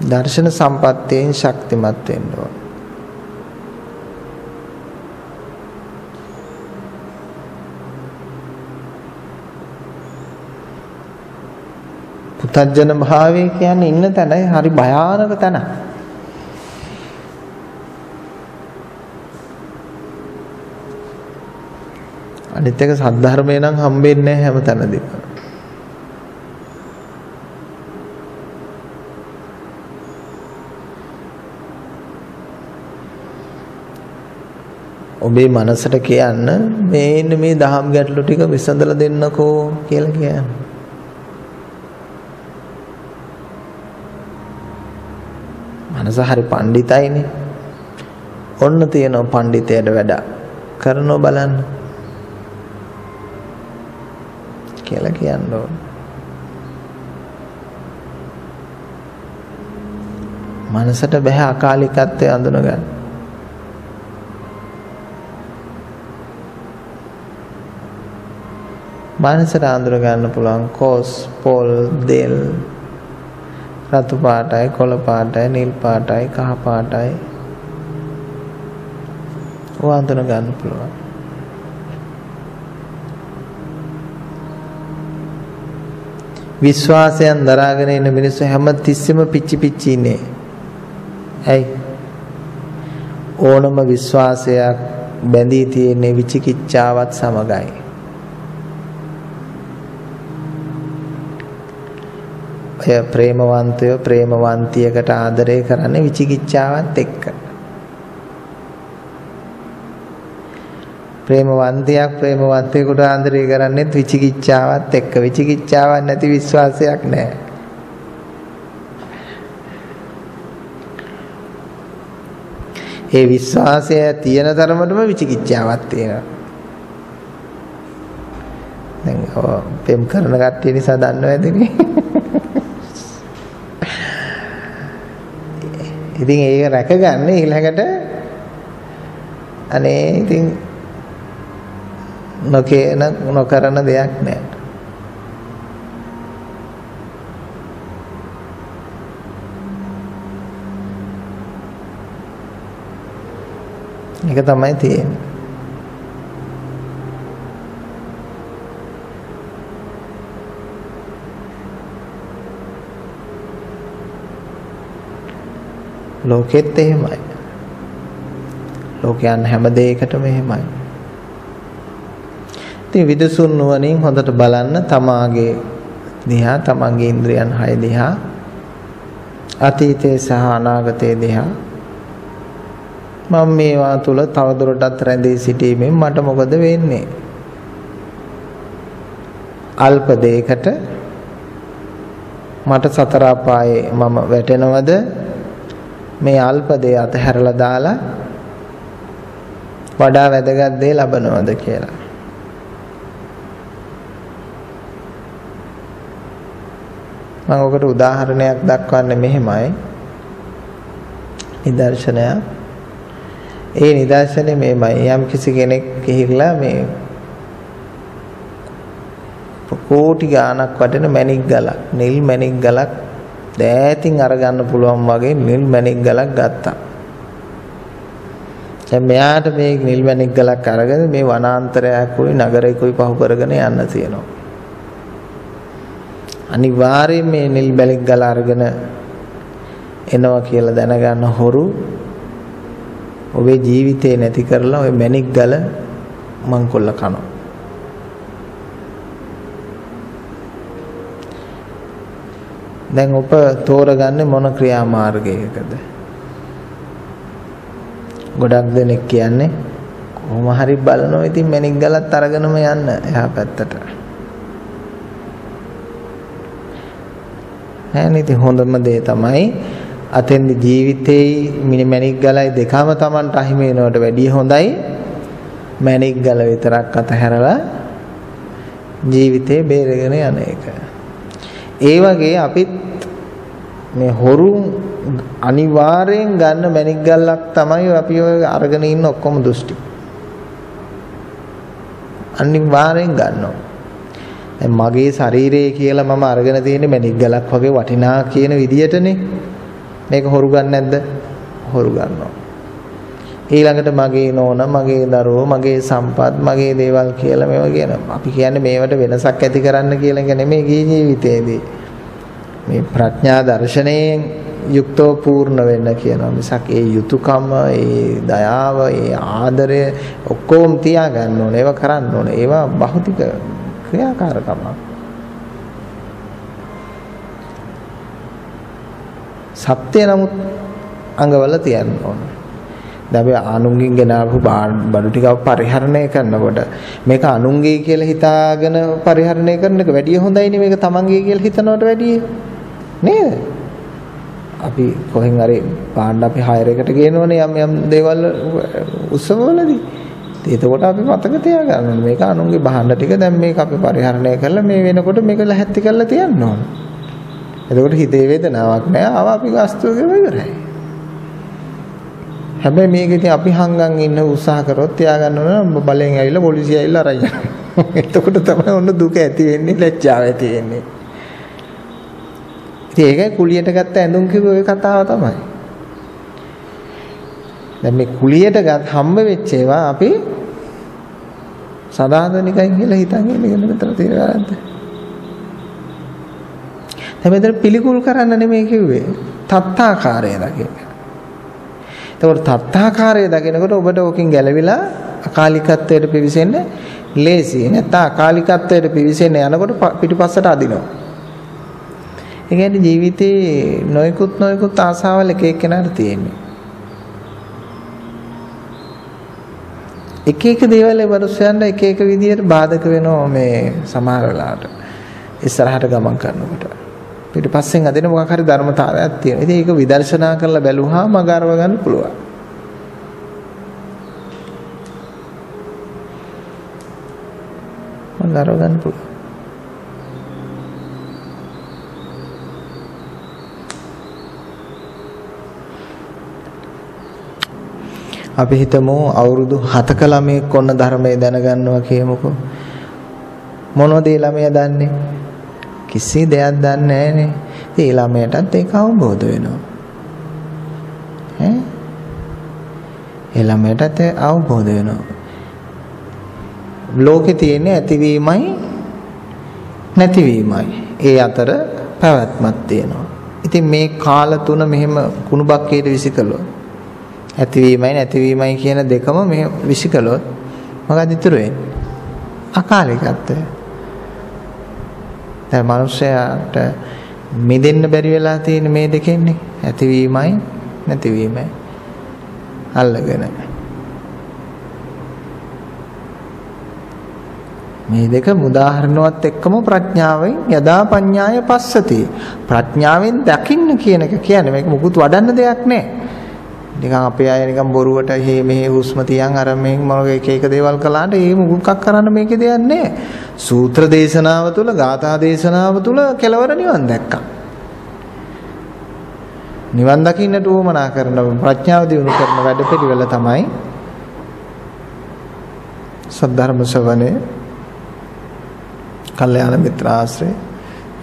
දර්ශන සම්පත්තියෙන් ශක්තිමත් වෙන්න ඕන. පුතජන භාවය කියන්නේ ඉන්න තැනයි හරි භයානක තැන. අනිත් එක සද්ධර්මය නම් හම්බෙන්නේ නැහැ හැම තැනදීම. ඔබේ මනසට කියන්න මේ දහම් ගැටලු ටික විසඳලා දෙන්නකෝ කියලා කියන්න. මනස හරි පඬිතයිනේ. ඔන්න තියෙනවා පඬිතයට වැඩ කරනව බලන්න කියලා කියන්න ඕන. මනසට බෑ අකාලිකත්වය අඳුනගන්න. මනසට අඳුර ගන්න පුළුවන් කොස්, පොල්, දෙල්, රතු පාටයි, කොළ පාටයි, නිල් පාටයි, කහ පාටයි. ඔය අඳුන ගන්න පුළුවන්. විශ්වාසයෙන් දරාගෙන ඉන්න මිනිස්සු හැම තිස්සෙම පිච්චි පිච්චි ඉන්නේ. ඇයි? ඕනම විශ්වාසයක් බැඳී තියෙන්නේ විචිකිච්ඡාවත් සමගයි. ඔය ප්‍රේමවන්තයෝ ප්‍රේමවන්තියකට ආදරය කරන්නේ විචිකිච්ඡාවත් එක්ක. ප්‍රේමවන්තයෙක් ප්‍රේමවන්තයෙකුට ආදරය කරන්නේ විචිකිච්ඡාවත් එක්ක. විචිකිච්ඡාවක් නැති විශ්වාසයක් නැහැ. ඒ විශ්වාසය තියෙන තරමටම විචිකිච්ඡාවක් තියෙනවා. දැන් පෙම් කරන කට්ටිය නිසා දන්නව ඇතිනේ. ඉතින් ඒක රැකගන්න ඊළඟට අනේ ඉතින් නොකරන දෙයක් නෑ. ඒක තමයි තියෙන්නේ. ලෝකෙත් එහෙමයි. ලෝකයන් හැම දෙයකටම එහෙමයි. ඉතින් විදසුන් නුවණින් හොඳට බලන්න තමාගේ දිහා, තමන්ගේ ඉන්ද්‍රියන් 6 දිහා, අතීතයේ සහ අනාගතයේ දිහා. මම මේවා තුල තවදුරටත් රැඳී සිටීමෙන් මට මොකද වෙන්නේ? අල්ප දෙයකට මට සතර අපායේ මම වැටෙනවද? මේ අල්ප දේ අතහැරලා දාලා වඩා වැදගත් දේ ලබනවද කියලා. මම ඔකට උදාහරණයක් දක්වන්නේ මෙහෙමයි. නිදර්ශනයක්. ඒ නිදර්ශනේ මේමයි. යම් කිසි කෙනෙක් ගිහිල්ලා මේ කෝටි ගාණක් වටින මැණික් ගලක්, නිල් මැණික් ගලක් දෑතින් අරගන්න පුළුවන් වගේ නිල් මැණික් ගලක් ගත්තා. දැන් මෙයාට මේ නිල් මැණික් ගලක් අරගෙන මේ වනාන්තරයකුයි නගරයකුයි පහු කරගෙන යන්න තියෙනවා. අනිවාර්යයෙන් මේ නිල් මැණික් ගල අරගෙන එනවා කියලා දැනගන්න හොරු ඔබේ ජීවිතේ නැති කරලා ඔය මැණික් ගල මංකොල්ල කනවා. දැන් ඔබ තෝරගන්නේ මොන ක්‍රියාමාර්ගයකද? ගොඩක් දෙනෙක් කියන්නේ කොහොම හරි බලනවා ඉතින් මැණික් ගලත් අරගෙනම යන්න එහා පැත්තට. ඉතින් හොඳම දේ තමයි අතෙන්දි ජීවිතේ මැණික් ගලයි දෙකම Tamanට අහිමි වෙනවට වැඩිය හොඳයි මැණික් ගල විතරක් අතහැරලා ජීවිතේ බේරගෙන යන එක. ඒ වගේ අපිත් මේ හොරු අනිවාර්යෙන් ගන්න මැණික් ගල්ලක් තමයි අපි ඔය අරගෙන ඉන්න ඔක්කොම දෘෂ්ටි. අනිවාර්යෙන් ගන්නවා. දැන් මගේ ශරීරය කියලා මම අරගෙන තියෙන්නේ මැණික් ගලක් වගේ වටිනා කියන විදියටනේ. මේක හොරු ගන්න නැද්ද? හොරු ගන්නවා. ඊළඟට මගේ නෝනා, මගේ දරුවෝ, මගේ සම්පත්, මගේ දේවල් කියලා මේවා කියනවා. අපි කියන්නේ මේවට වෙනසක් ඇති කරන්න කියලා එක නෙමෙයි ජීවිතයේදී. මේ ප්‍රඥා දර්ශනයෙන් යුක්තව පූර්ණ වෙන්න කියනවා. මිසක් ඒ යුතුයකම, ඒ දයාව, ඒ ආදරය ඔක්කොම තියාගන්න ඕනේ. ඒවා කරන්න ඕනේ. ඒවා භෞතික ක්‍රියාකාරකම. සත්‍ය නමුත් අංගවල තියන්න ඕනේ. දැන් අපි අනුන්ගෙන් ගෙනාවු බඩු ටිකක් පරිහරණය කරනකොට මේක අනුන්ගේ කියලා හිතාගෙන පරිහරණය කරන එක වැඩිය හොඳයිනේ මේක තමන්ගේ කියලා හිතනවට වැඩිය නේද? අපි කොහෙන් හරි පාන්න අපි හයර් එකට ගේනවනේ යම් දේවල් උත්සවවලදී. එතකොට අපි මතක තියාගන්න ඕනේ මේක අනුන්ගේ භාණ්ඩ ටික දැන් මේක අපි පරිහරණය කරලා මේ වෙනකොට මේක ලැහැත්ති කරලා තියන්න ඕනේ. එතකොට හිතේ වේදනාවක් නැහැ. ආව අපි ගාස්තුව ගෙවලා ඉවරයි. හැබැයි මේක ඉතින් අපි හංගන් ඉන්න උත්සාහ කරොත් තියාගන්න ඕන බලෙන් ඇවිල්ලා පොලිසිය ඇවිල්ලා අරන් යනවා. එතකොට තමයි ඔන්න දුක ඇති වෙන්නේ, ලැජ්ජාව ඇති වෙන්නේ. ඉතින් ඒකයි කුලියට ගත්ත ඇඳුම් කිව්ව ඔය කතාව තමයි. දැන් මේ කුලියට හම්බ වෙච්ච ඒවා අපි සදාතනිකයි කියලා හිතන් ඉන්න මෙතන තියෙන වැරද්ද. දැන් මෙතන පිළිකුල් කරන්න නෙමෙයි කිව්වේ. තත්තාකාරය දකින්න. එතකොට තත්තාකාරය දකිනකොට ඔබට ඕකෙන් ගැලවිලා අකාලිකත්වයට පිවිසෙන්න ලේසියි. නැත්නම් අකාලිකත්වයට පිවිසෙන්න යනකොට පිටිපස්සට අදිනවා. ඒ කියන්නේ ජීවිතේ නොයෙකුත් ආසාවල් එක එක්කෙනාට තියෙන්නේ. එක එක දේවල් වරුසයන්ට එක එක විදියට බාධක වෙනවා මේ සමහර වෙලාවට. ඉස්සරහට ගමන් කරනකොට. පිටිපස්සෙන් අදින මොකක් හරි ධර්මතාවයක් තියෙනවා. ඉතින් ඒක විදර්ශනා කරලා බැලුවාම මග අරව ගන්න පුළුවන්. මග අරව ගන්න පුළුවන්. අපි හිතමු අවුරුදු 7ක ළමයෙක් කොන්න ධර්මයේ දැනගන්නවා කියමුකෝ. මොනවද ඒ ළමයා දන්නේ? කිසි දෙයක් දන්නේ නැහනේ. ඒ ළමයටත් ඒක අවබෝධ වෙනවා. ඒ ළමයටත් අවබෝධ වෙනවා. ලෝකේ තියෙන ඇතිවීමයි නැතිවීමයි. ඒ අතර පැවැත්මක් තියෙනවා. ඉතින් මේ කාල තුන මෙහෙම කුණු බක්කේට විසිකලොත් ඇතිවීමයි නැතිවීමයි කියන දෙකම මෙහෙම විසිකලොත් මොකද ඉතුරු වෙන්නේ? අකාලිකත්වය. දැන් මිනිස්සයාට මිදෙන්න බැරි වෙලා තියෙන මේ දෙකෙන්නේ ඇතිවීමයි නැතිවීමයි අල්ලගෙන මේ දෙක උදාහරණවත් එක්කම ප්‍රඥාවෙන් යදා පඤ්ඤාය පස්සති ප්‍රඥාවෙන් දකින්න කියන එක කියන්නේ මේක මුකුත් වඩන්න දෙයක් නෑ නිකන් අපේ අය නිකන් බොරුවට මෙහෙ හුස්ම තියන් අර මෙහෙන් මොන එක දේවල් කළාට ඒ මුකුක් කරන්න මේකේ දෙයක් නෑ සූත්‍ර දේශනාව තුළ ගාථා දේශනාව තුළ කෙලවර නිවන් දැක්කා නිවන් දකින්නට උවමනා කරන ප්‍රඥාව දියුණු කරන වැඩපිළිවෙල තමයි සද්ධර්ම ශ්‍රවණය කල්යාණ මිත්‍ර ආශ්‍රය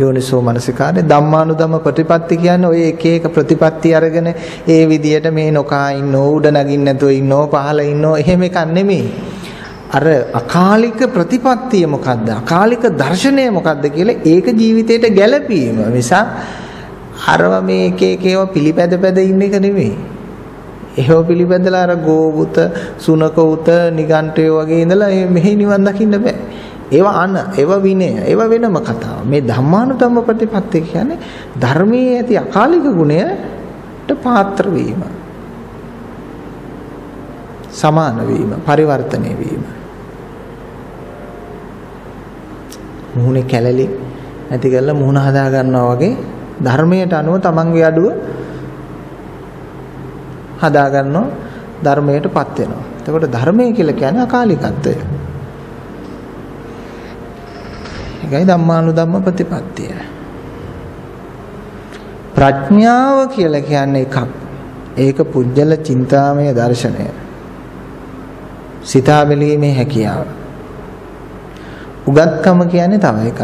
යෝනිසෝ මනසිකාරේ ධම්මානුධම්ම ප්‍රතිපatti කියන්නේ ඔය එක එක ප්‍රතිපatti අරගෙන ඒ විදියට මේ නොකා ඉන්නෝ උඩ නගින්න නැතුව ඉන්නෝ පහළ ඉන්නෝ එහෙම එකක් නෙමෙයි. අර අකාලික ප්‍රතිපත්තිය මොකද්ද? අකාලික දර්ශනය මොකද්ද කියලා ඒක ජීවිතේට ගැළපීම. නිසා අරව මේ එක එක ඒවා පිළිපැද පැද ඉන්න එක නෙමෙයි. ඒව පිළිපැදලා අර ගෝවුත, සුනක උත, නිගණ්ඨය වගේ ඉඳලා මෙහි නිවන් දකින්න බෑ. ඒවා ඒවා විනය, ඒවා වෙනම කතාව. මේ ධම්මානුධම්ම ප්‍රතිපත්තිය කියන්නේ ධර්මයේ ඇති අකාලික ගුණයට පාත්‍ර වීම. සමාන වීම, පරිවර්තනය වීම. මුහුණේ කැලලි නැති කරලා මුහුණ හදා ගන්නවා වගේ ධර්මයට අනුව තමන්ගේ අඩුව හදා ගන්නවා, ධර්මයටපත් වෙනවා. එතකොට ධර්මය කියලා කියන්නේ අකාලිකත්වය. ඒකයි ධම්මානුධම්ම ප්‍රතිපත්තිය. ප්‍රඥාව කියලා කියන්නේ එකක්. ඒක පුජ්‍යල චින්තාමය දර්ශනය. සිතා බැලීමේ හැකියාව. උගත්කම කියන්නේ තව එකක්.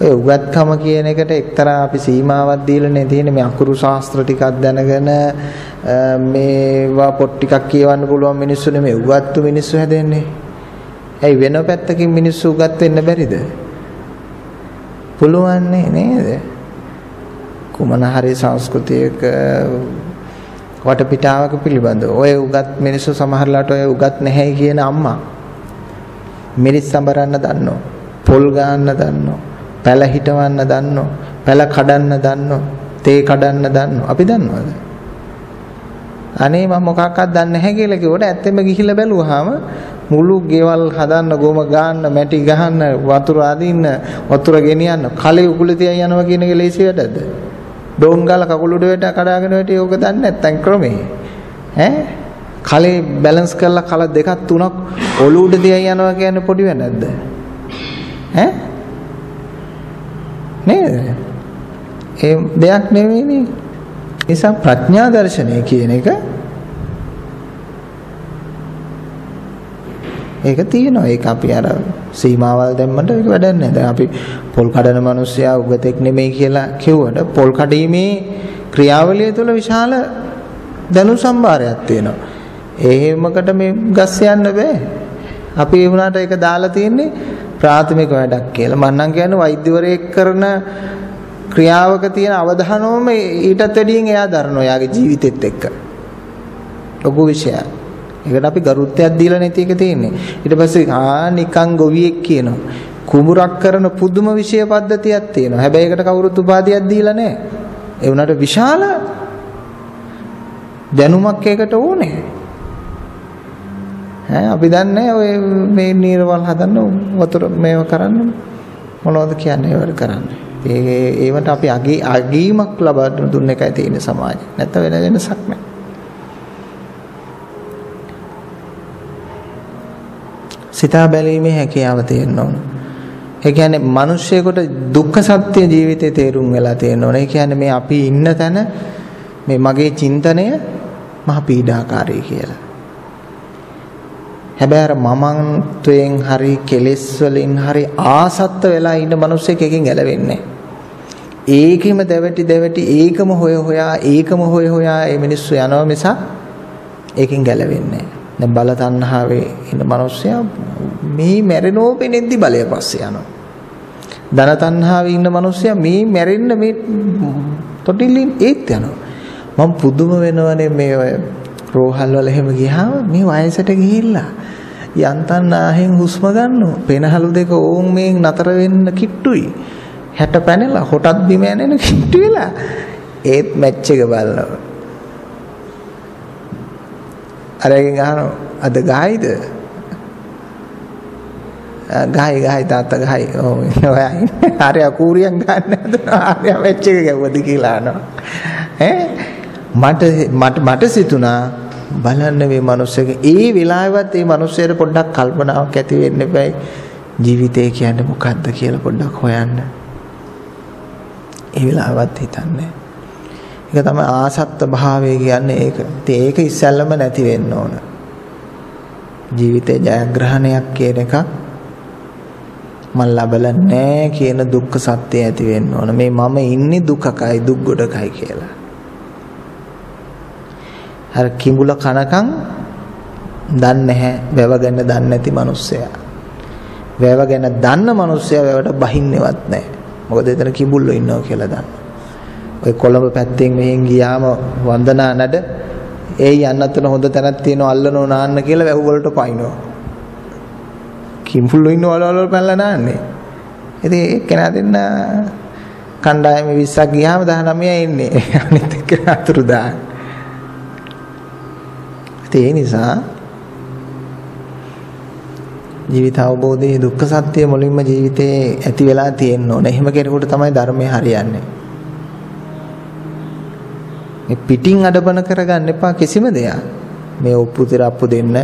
ඔය උගත්කම කියන එකට එක්තරා අපි සීමාවක් දීලානේ තියෙන්නේ. මේ අකුරු ශාස්ත්‍ර ටිකක් දැනගෙන මේවා පොත් ටිකක් කියවන්න පුළුවන් මිනිස්සු නෙමෙයි උගත්තු මිනිස්සු හැදෙන්නේ. ඇයි වෙන පැත්තකින් මිනිස්සු උගත් වෙන්න බැරිද? පුළුවන් නේද? කුමන හරි සංස්කෘතියක වටපිටාවක පිළිබඳව ඔය උගත් මිනිස්සු සමහරලාට ඔය උගත් නැහැ කියන අම්මා මිරිස් සම්බරන්න දන්නෝ, පොල් ගන්න දන්නෝ, පැල හිටවන්න දන්නෝ, පැල කඩන්න දන්නෝ, තේ කඩන්න දන්නෝ. අපි දන්නවද? අනේ මම මොකක්වත් දන්නේ නැහැ කියලා කිව්වට ඇත්තෙම ගිහිල්ලා බැලුවාම මුළු ගෙවල් හදන්න, ගොම ගන්න, මැටි ගහන්න, වතුර අදින්න, වතුර ගෙනියන්න, කලෙ උකුල තියන් යනවා කියන එක ලේසි වැඩද? ඩෝංගල කකුල උඩ වැට කඩාගෙන වැටි ඕක දන්නේ නැත්තම් ක්‍රමේ. කලේ බැලන්ස් කරලා කල දෙකක් තුනක් ඔලුව උඩ තියන් යනවා කියන්නේ පොඩි වෙන්නේද? නේද? ඒ දෙයක් නෙවෙයිනේ. නිසා ප්‍රඥා දර්ශනය කියන එක ඒක තියෙනවා. ඒක අපි අර සීමාවල් දැම්මට ඒක වැඩක් නැහැ. දැන් අපි පොල් කඩන මිනිස්සයා උගතෙක් නෙමෙයි කියලා කිව්වට පොල් කඩීමේ ක්‍රියාවලිය තුළ විශාල දැනුම් සම්භාරයක් තියෙනවා. එහෙමකට මේ ගස් යන්න බෑ. අපි ඒ වුණාට ඒක දාලා තියෙන්නේ ප්‍රාථමික වැඩක් කියලා. මම නම් කියන්නේ වෛද්‍යවරයෙක් කරන ක්‍රියාවක තියෙන අවධානවම ඊටත් වැඩියෙන් එයා දරනවා එයාගේ ජීවිතෙත් එක්ක. ලොකු විශයක්. ඒකට අපි ගරුත්වයක් දීලා නැති එක තියෙන්නේ. ඊට පස්සේ නිකන් ගොවියෙක් කියනවා. කුඹුරක් කරන පුදුම විෂය පද්ධතියක් තියෙනවා. හැබැයි ඒකට කවුරුත් උපාධියක් දීලා නැහැ. ඒ වුණාට විශාල දැනුමක් ඒකට ඕනේ. අපි දන්නේ ඔය මේ නීරවල් හදන්න වතුර මේව කරන්න මොනවද කියන්නේ ඒවට කරන්නේ. ඒවට අපි අගීමක් ලබා දුන්න එකයි තියෙන සමාජය. නැත්නම් වෙන වෙනසක් නැහැ. සිතා බැලීමේ හැකියාව තියෙන්න ඕන. ඒ කියන්නේ මිනිස්සෙකුට දුක්ඛ සත්‍ය ජීවිතේ තේරුම් වෙලා තියෙන්න ඕන. ඒ කියන්නේ මේ අපි ඉන්න තැන මේ මගේ චින්තනය මහ පීඩාකාරී කියලා. හැබැයි අර මමත්වයෙන් හරි කෙලෙස් වලින් හරි ආසත්ත වෙලා ඉන්න මිනිස්සෙක් එකකින් ගැලවෙන්නේ. ඒකෙම දැවටි ඒකම හොය හොයා මේ මිනිස්සු යනවා මිසක් ඒකෙන් ගැලවෙන්නේ නැහැ. දැන් බල තණ්හාවේ ඉන්න මිනිස්සයා මේ මැරෙනෝ පෙනෙද්දි බලය පස්සේ යනවා. ධන තණ්හාවේ ඉන්න මිනිස්සයා මේ මැරෙන්න මේ තොටිල්ලින් ඒත් යනවා. මම පුදුම වෙනවනේ මේ ඔය රෝහල් වල එහෙම ගියාම මේ වයසට ගිහිල්ලා යන්තම් ආහෙන් හුස්ම ගන්නවා. පෙනහළු දෙක ඕන් මේ නතර වෙන්න කිට්ටුයි. 60 පැනලා හොටත් බිම යන කිට්ටු වෙලා ඒත් මැච් එක බලනවා. අරගෙන අහනවා අද ගහයිද? ගහයි තාත්තා ගහයි. ඔව් ඔයයි. හරි අකූරියක් ගන්න හදනවා. හරි මැච් එක ගැව්වද කියලා අහනවා. මට සිතුණා බලන්න මේ මිනිස්සෙක ඒ වෙලාවෙවත් මේ මිනිස්සෙට පොඩ්ඩක් කල්පනාවක් ඇති වෙන්න එපයි. ජීවිතය කියන්නේ මොකද්ද කියලා පොඩ්ඩක් හොයන්න. ඒ වෙලාවවත් හිතන්නේ. ඒක තමයි ආසත්ත භාවය කියන්නේ ඒක. ඉතින් ඒක ඉස්සෙල්ලම නැති වෙන්න ඕන. ජීවිතේ ජයග්‍රහණයක් කියන එක මම ලබලා නැහැ කියන දුක්ඛ සත්‍ය ඇති වෙන්න ඕන. මේ මම ඉන්නේ දුකකයි දුක් ගොඩකයි කියලා. අර කිඹුල කනකම් දන්නේ නැහැ වැව ගැන දන්නේ නැති මිනිස්සයා. වැව ගැන දන්න මිනිස්සයා වැවට බහින්නේවත් නැහැ. මොකද එතන කිඹුල්ලෝ ඉන්නවා කියලා දන්නවා. ඔය කොළඹ පැත්තෙන් මෙහෙන් ගියාම වන්දනා නඩ ඒ යන්නතන හොඳ තැනක් තියෙනවා අල්ලනෝ නාන්න කියලා වැහු වලට පයින්නවා. කිඹුල්ලෝ ඉන්න වල පැනලා නාන්නේ. ඉතින් ඒ කෙනා දෙන්න කණ්ඩායම 20ක් ගියාම 19 ඉන්නේ. අනිත් එක අතුරුදාන්. ඒ නිසා ජීවිත අවබෝධයේ දුක්ඛ සත්‍ය මුලින්ම ජීවිතේ ඇති වෙලා තියෙන්න ඕනේ. එහෙම කෙනෙකුට තමයි ධර්මය හරියන්නේ. මේ පිටින් අඩපණ කරගන්න එපා කිසිම දෙයක්. මේ ඔප්පු තිරප්පු දෙන්න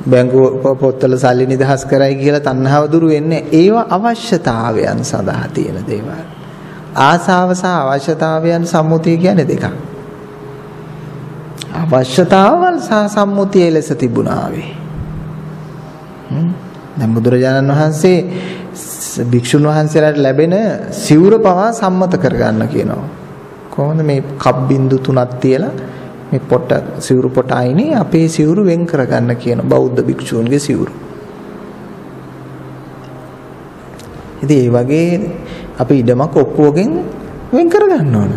බැංකුව පොත්වල සල්ලි නිදහස් කරයි කියලා තණ්හාව දුරු වෙන්නේ. ඒවා අවශ්‍යතාවයන් සඳහා තියෙන දේවල්. ආසාව සහ අවශ්‍යතාවයන් සම්මුතිය කියන්නේ දෙකක්. අවශ්‍යතාවල් සහ සම්මුතිය ලෙස තිබුණා වේ. දැන් බුදුරජාණන් වහන්සේ භික්ෂුන් වහන්සේලාට ලැබෙන සිවුර පවා සම්මත කරගන්න කියනවා. කොහොමද මේ කප් බින්දු 3ක් තියලා මේ පොට සිවුරු පොට අයිනේ අපේ සිවුරු වෙන් කරගන්න කියන බෞද්ධ භික්ෂූන්ගේ සිවුරු. ඉතින් ඒ වගේ අපි ඉඩමක් ඔක්කොගෙන් වෙන් කරගන්න ඕන.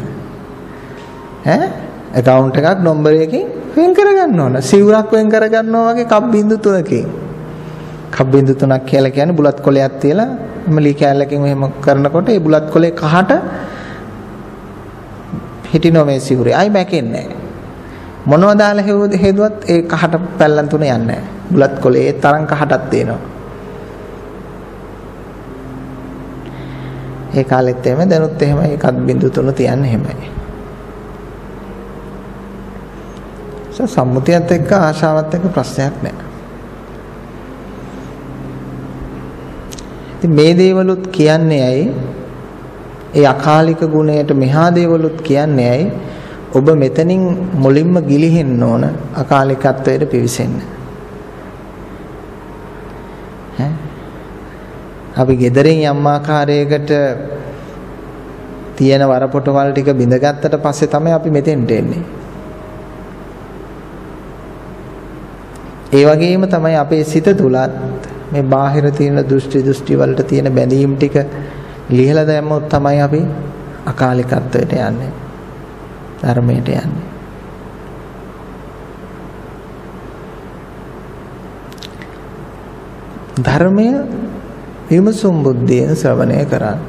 ඈ account එකක් නම්බර එකකින් වෙන් කරගන්න ඕන. සිවුරක් වෙන් කරගන්නවා වගේ කප් බින්දු 3කින්. කප් බින්දු 3ක් කියලා කියන්නේ බුලත් කොලයක් තියලා මලි කැලලකින් මෙහෙම කරනකොට ඒ බුලත් කොලේ කහට හිටිනෝ මේ සිවුරේ. ආයි මැකෙන්නේ නැහැ. මොනවද දාලා හේදුවත් ඒ කහට පැල්ලන් තුන යන්නේ නැහැ. බුලත් කොලේ ඒ තරම් කහටක් තියෙනවා. ඒ කාලෙත් එහෙම දැනුත් එහෙමයි ඒ කප් බින්දු 3 තියන්නේ එහෙමයි. සම්මුතියත් එක්ක ආශාවත් එක්ක ප්‍රශ්නයක් නැහැ. ඉතින් මේ දේවලුත් කියන්නේ ඇයි? ඒ අකාලික ගුණයට මෙහා දේවලුත් කියන්නේ ඇයි? ඔබ මෙතනින් මුලින්ම ගිලිහෙන්න ඕන අකාලිකත්වයට පිවිසෙන්න. අපි ගෙදරින් යම් ආකාරයකට තියෙන වරපොටවල් ටික බිඳගත්තට පස්සේ තමයි අපි මෙතෙන්ට එන්නේ. ඒ වගේම තමයි අපේ සිත තුලත් මේ බාහිර තියෙන දෘෂ්ටි වලට තියෙන බැඳීම් ටික ලිහලා දැම්මොත් තමයි අපි අකාලිකත්වයට යන්නේ. ධර්මයට යන්නේ. ධර්මය විමසුම් බුද්ධියෙන් ශ්‍රවණය කරන්න.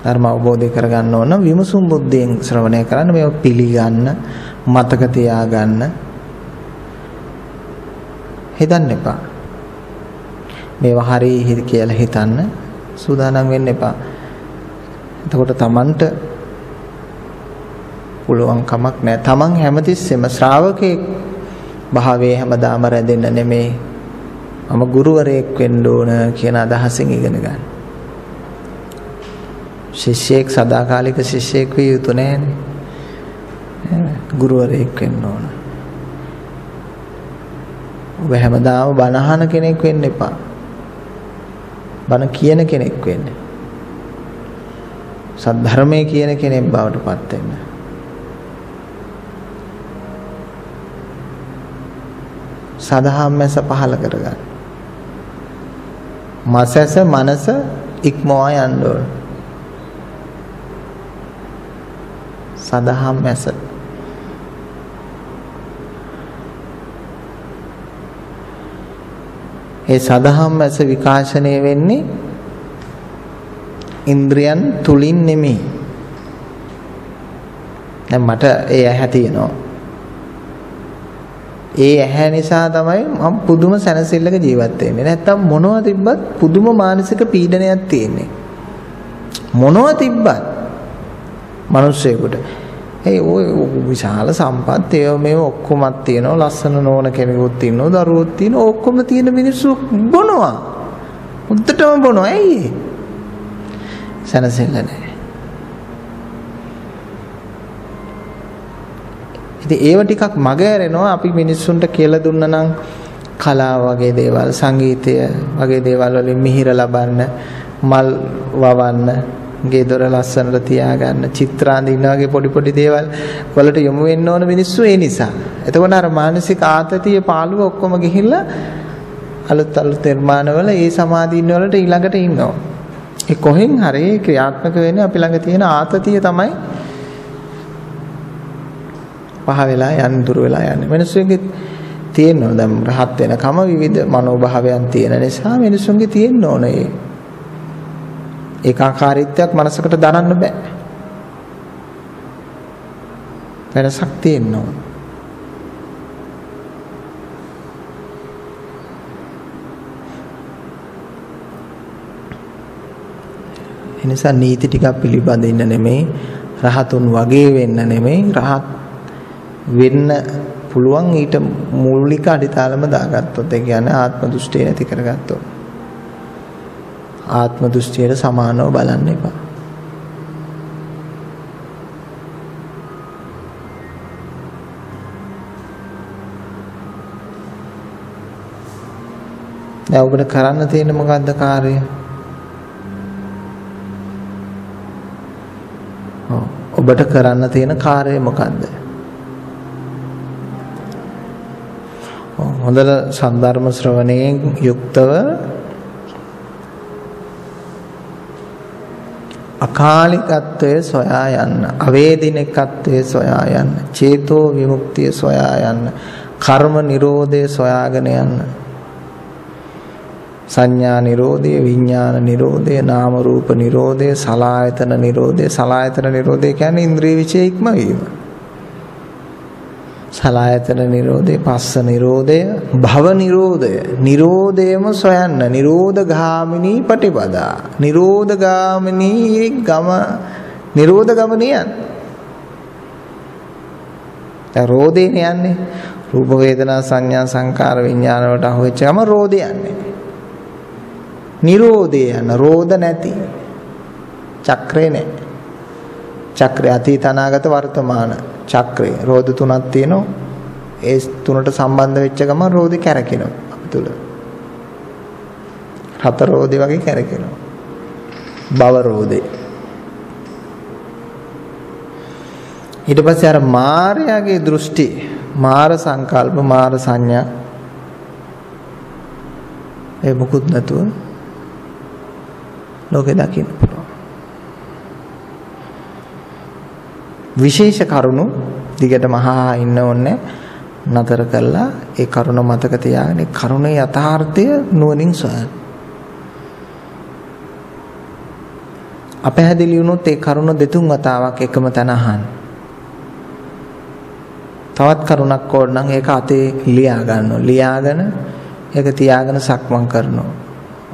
ධර්ම අවබෝධය කරගන්න ඕන විමසුම් බුද්ධියෙන් ශ්‍රවණය කරන්න. මේව පිළිගන්න, මතක තියාගන්න. හිතන්න එපා. මේවා හරි කියලා හිතන්න සූදානම් වෙන්න එපා. එතකොට Tamanට පුළුවන් කමක් නැහැ. Taman හැමතිස්සෙම ශ්‍රාවකෙක් භාවයේ හැමදාම රැඳෙන්න නෙමෙයි. මම ගුරුවරයෙක් වෙන්න ඕන කියන අදහසින් ඉගෙන ගන්න. ශිෂ්‍යයෙක් සදාකාලික ශිෂ්‍යයෙක් විය යුතු නැහැනේ. ගුරුවරයෙක් වෙන්න ඕන. ඔබ හැමදාම බණ අහන කෙනෙක් වෙන්න එපා. බණ කියන කෙනෙක් වෙන්න. සද්ධර්මයේ කියන කෙනෙක් බවට පත් වෙන්න. සදහම් මැස පහල කරගන්න. මසැස මනස ඉක්මවා යන්න ඕන. සදහම් මැස ඒ සදහම් මැස විකාශනය වෙන්නේ ඉන්ද්‍රියන් තුලින් නෙමෙයි. දැන් මට ඒ ඇහැ තියෙනවා. ඒ ඇහැ නිසා තමයි මම පුදුම සැනසෙල්ලක ජීවත් වෙන්නේ. නැත්තම් මොනවා තිබ්බත් පුදුම මානසික පීඩනයක් තියෙන්නේ. මොනවා තිබ්බත් මිනිස්සෙකුට ඔය විශාල සම්පත් ඒව මේව ඔක්කොමත් තියෙනවා. ලස්සන නෝන කෙනෙකුත් ඉන්නවා. දරුවෝත් තියෙනවා. ඔක්කොම තියෙන මිනිස්සු බොනවා. උද්දටම බොනවා. ඇයි ඒ? සැනසෙල්ල නැහැ. ඉතින් ඒව ටිකක් මග ඇරෙනවා. අපි මිනිස්සුන්ට කියලා දුන්නා නම් කලාව වගේ දේවල්, සංගීතය වගේ දේවල් වලින් මිහිර ලබන්න, මල් වවන්න, ගේ දොර ලස්සනට තියාගන්න, චිත්‍ර අඳින්න වගේ පොඩි පොඩි දේවල් වලට යොමු වෙන්න ඕන මිනිස්සු ඒ නිසා. එතකොට අර මානසික ආතතිය පාළුව ඔක්කොම ගිහිල්ලා අලුත් නිර්මාණවල ඒ සමාධීන් වලට ඊළඟට ඉන්නවා. ඒ කොහෙන් හරි ක්‍රියාත්මක වෙන්නේ අපි ළඟ තියෙන ආතතිය තමයි පහ වෙලා යන්නේ, දුර වෙලා යන්නේ. මිනිස්සුන්ගේ තියෙනවා දැන් රහත් වෙනකම විවිධ මනෝභාවයන් තියෙන නිසා මිනිස්සුන්ගේ තියෙන්න ඕනේ ඒකාකාරීත්වයක් මනසකට දරන්න බෑ. වෙනසක් තියෙන්න ඕන. එනිසා නීති ටිකක් පිළිබඳින්න නෙමෙයි, රහතුන් වගේ වෙන්න නෙමෙයි, රහත් වෙන්න පුළුවන් ඊට මූලික අඩිතාලම දාගත්තොත්, ඒ කියන්නේ ආත්ම දෘෂ්ටිය නැති කරගත්තොත්. ආත්ම දෘෂ්ටියට සමානව බලන්න එපා. දැන් ඔබට කරන්න තියෙන මොකද්ද කාර්යය? ඔබට කරන්න තියෙන කාර්යය මොකද්ද? හොඳට සද්ධර්ම ශ්‍රවණයෙන් යුක්තව අකාලිකත්වයේ සොයා යන්න, අවේදිනිකත්වයේ සොයා යන්න, චේතෝ විමුක්තිය සොයා යන්න, කර්ම නිරෝධය සොයාගෙන යන්න. සංඥා නිරෝධය, විඥාන නිරෝධය, නාම රූප නිරෝධය, සලආයතන නිරෝධය. සලආයතන නිරෝධය කියන්නේ ඉන්ද්‍රිය විෂය ඉක්මවීම. සලආයතන නිරෝධය, පස්ස නිරෝධය, භව නිරෝධය. නිරෝධයම සොයන්න. නිරෝධගාමිනී පටිපදා. නිරෝධගාමිනී ගම, නිරෝධ ගමනේ යන්න. දැන් රෝධේනේ යන්නේ. රූප වේදනා සංඥා සංකාර විඥාන වලට අහු වෙච්ච ගම රෝධය යන්නේ. නිරෝධය යන රෝධ නැති. චක්‍රේ නැහැ. චක්‍රය අතීත අනාගත වර්තමාන චක්‍රේ රෝධ තුනක් තියෙනවා. ඒ තුනට සම්බන්ධ වෙච්ච ගමන් රෝධි කැරකෙනවා අපි තුල. හත රෝධි වගේ කැරකෙනවා. භව රෝධේ. ඊට පස්සේ අර මායාවේ දෘෂ්ටි, මාර සංකල්ප, මාර සංඥා ඒ මුකුත් නැතුව ලෝකෙ දකින්න පුළුවන්. විශේෂ කරුණු දිගටම අහා ඉන්න ඕනේ, නතර කළා ඒ කරුණ මතක තියාගෙන ඒ කරුණේ යථාර්ථය නුවණින් සොයන්න. අපහැදිලි වුණොත් ඒ කරුණ දෙතුන් වතාවක් එකම තැන අහන්න. තවත් කරුණක් ඕන නම් ඒක අතේ ලියා ගන්නවා. ලියාගෙන ඒක තියාගෙන සක්මන් කරනවා.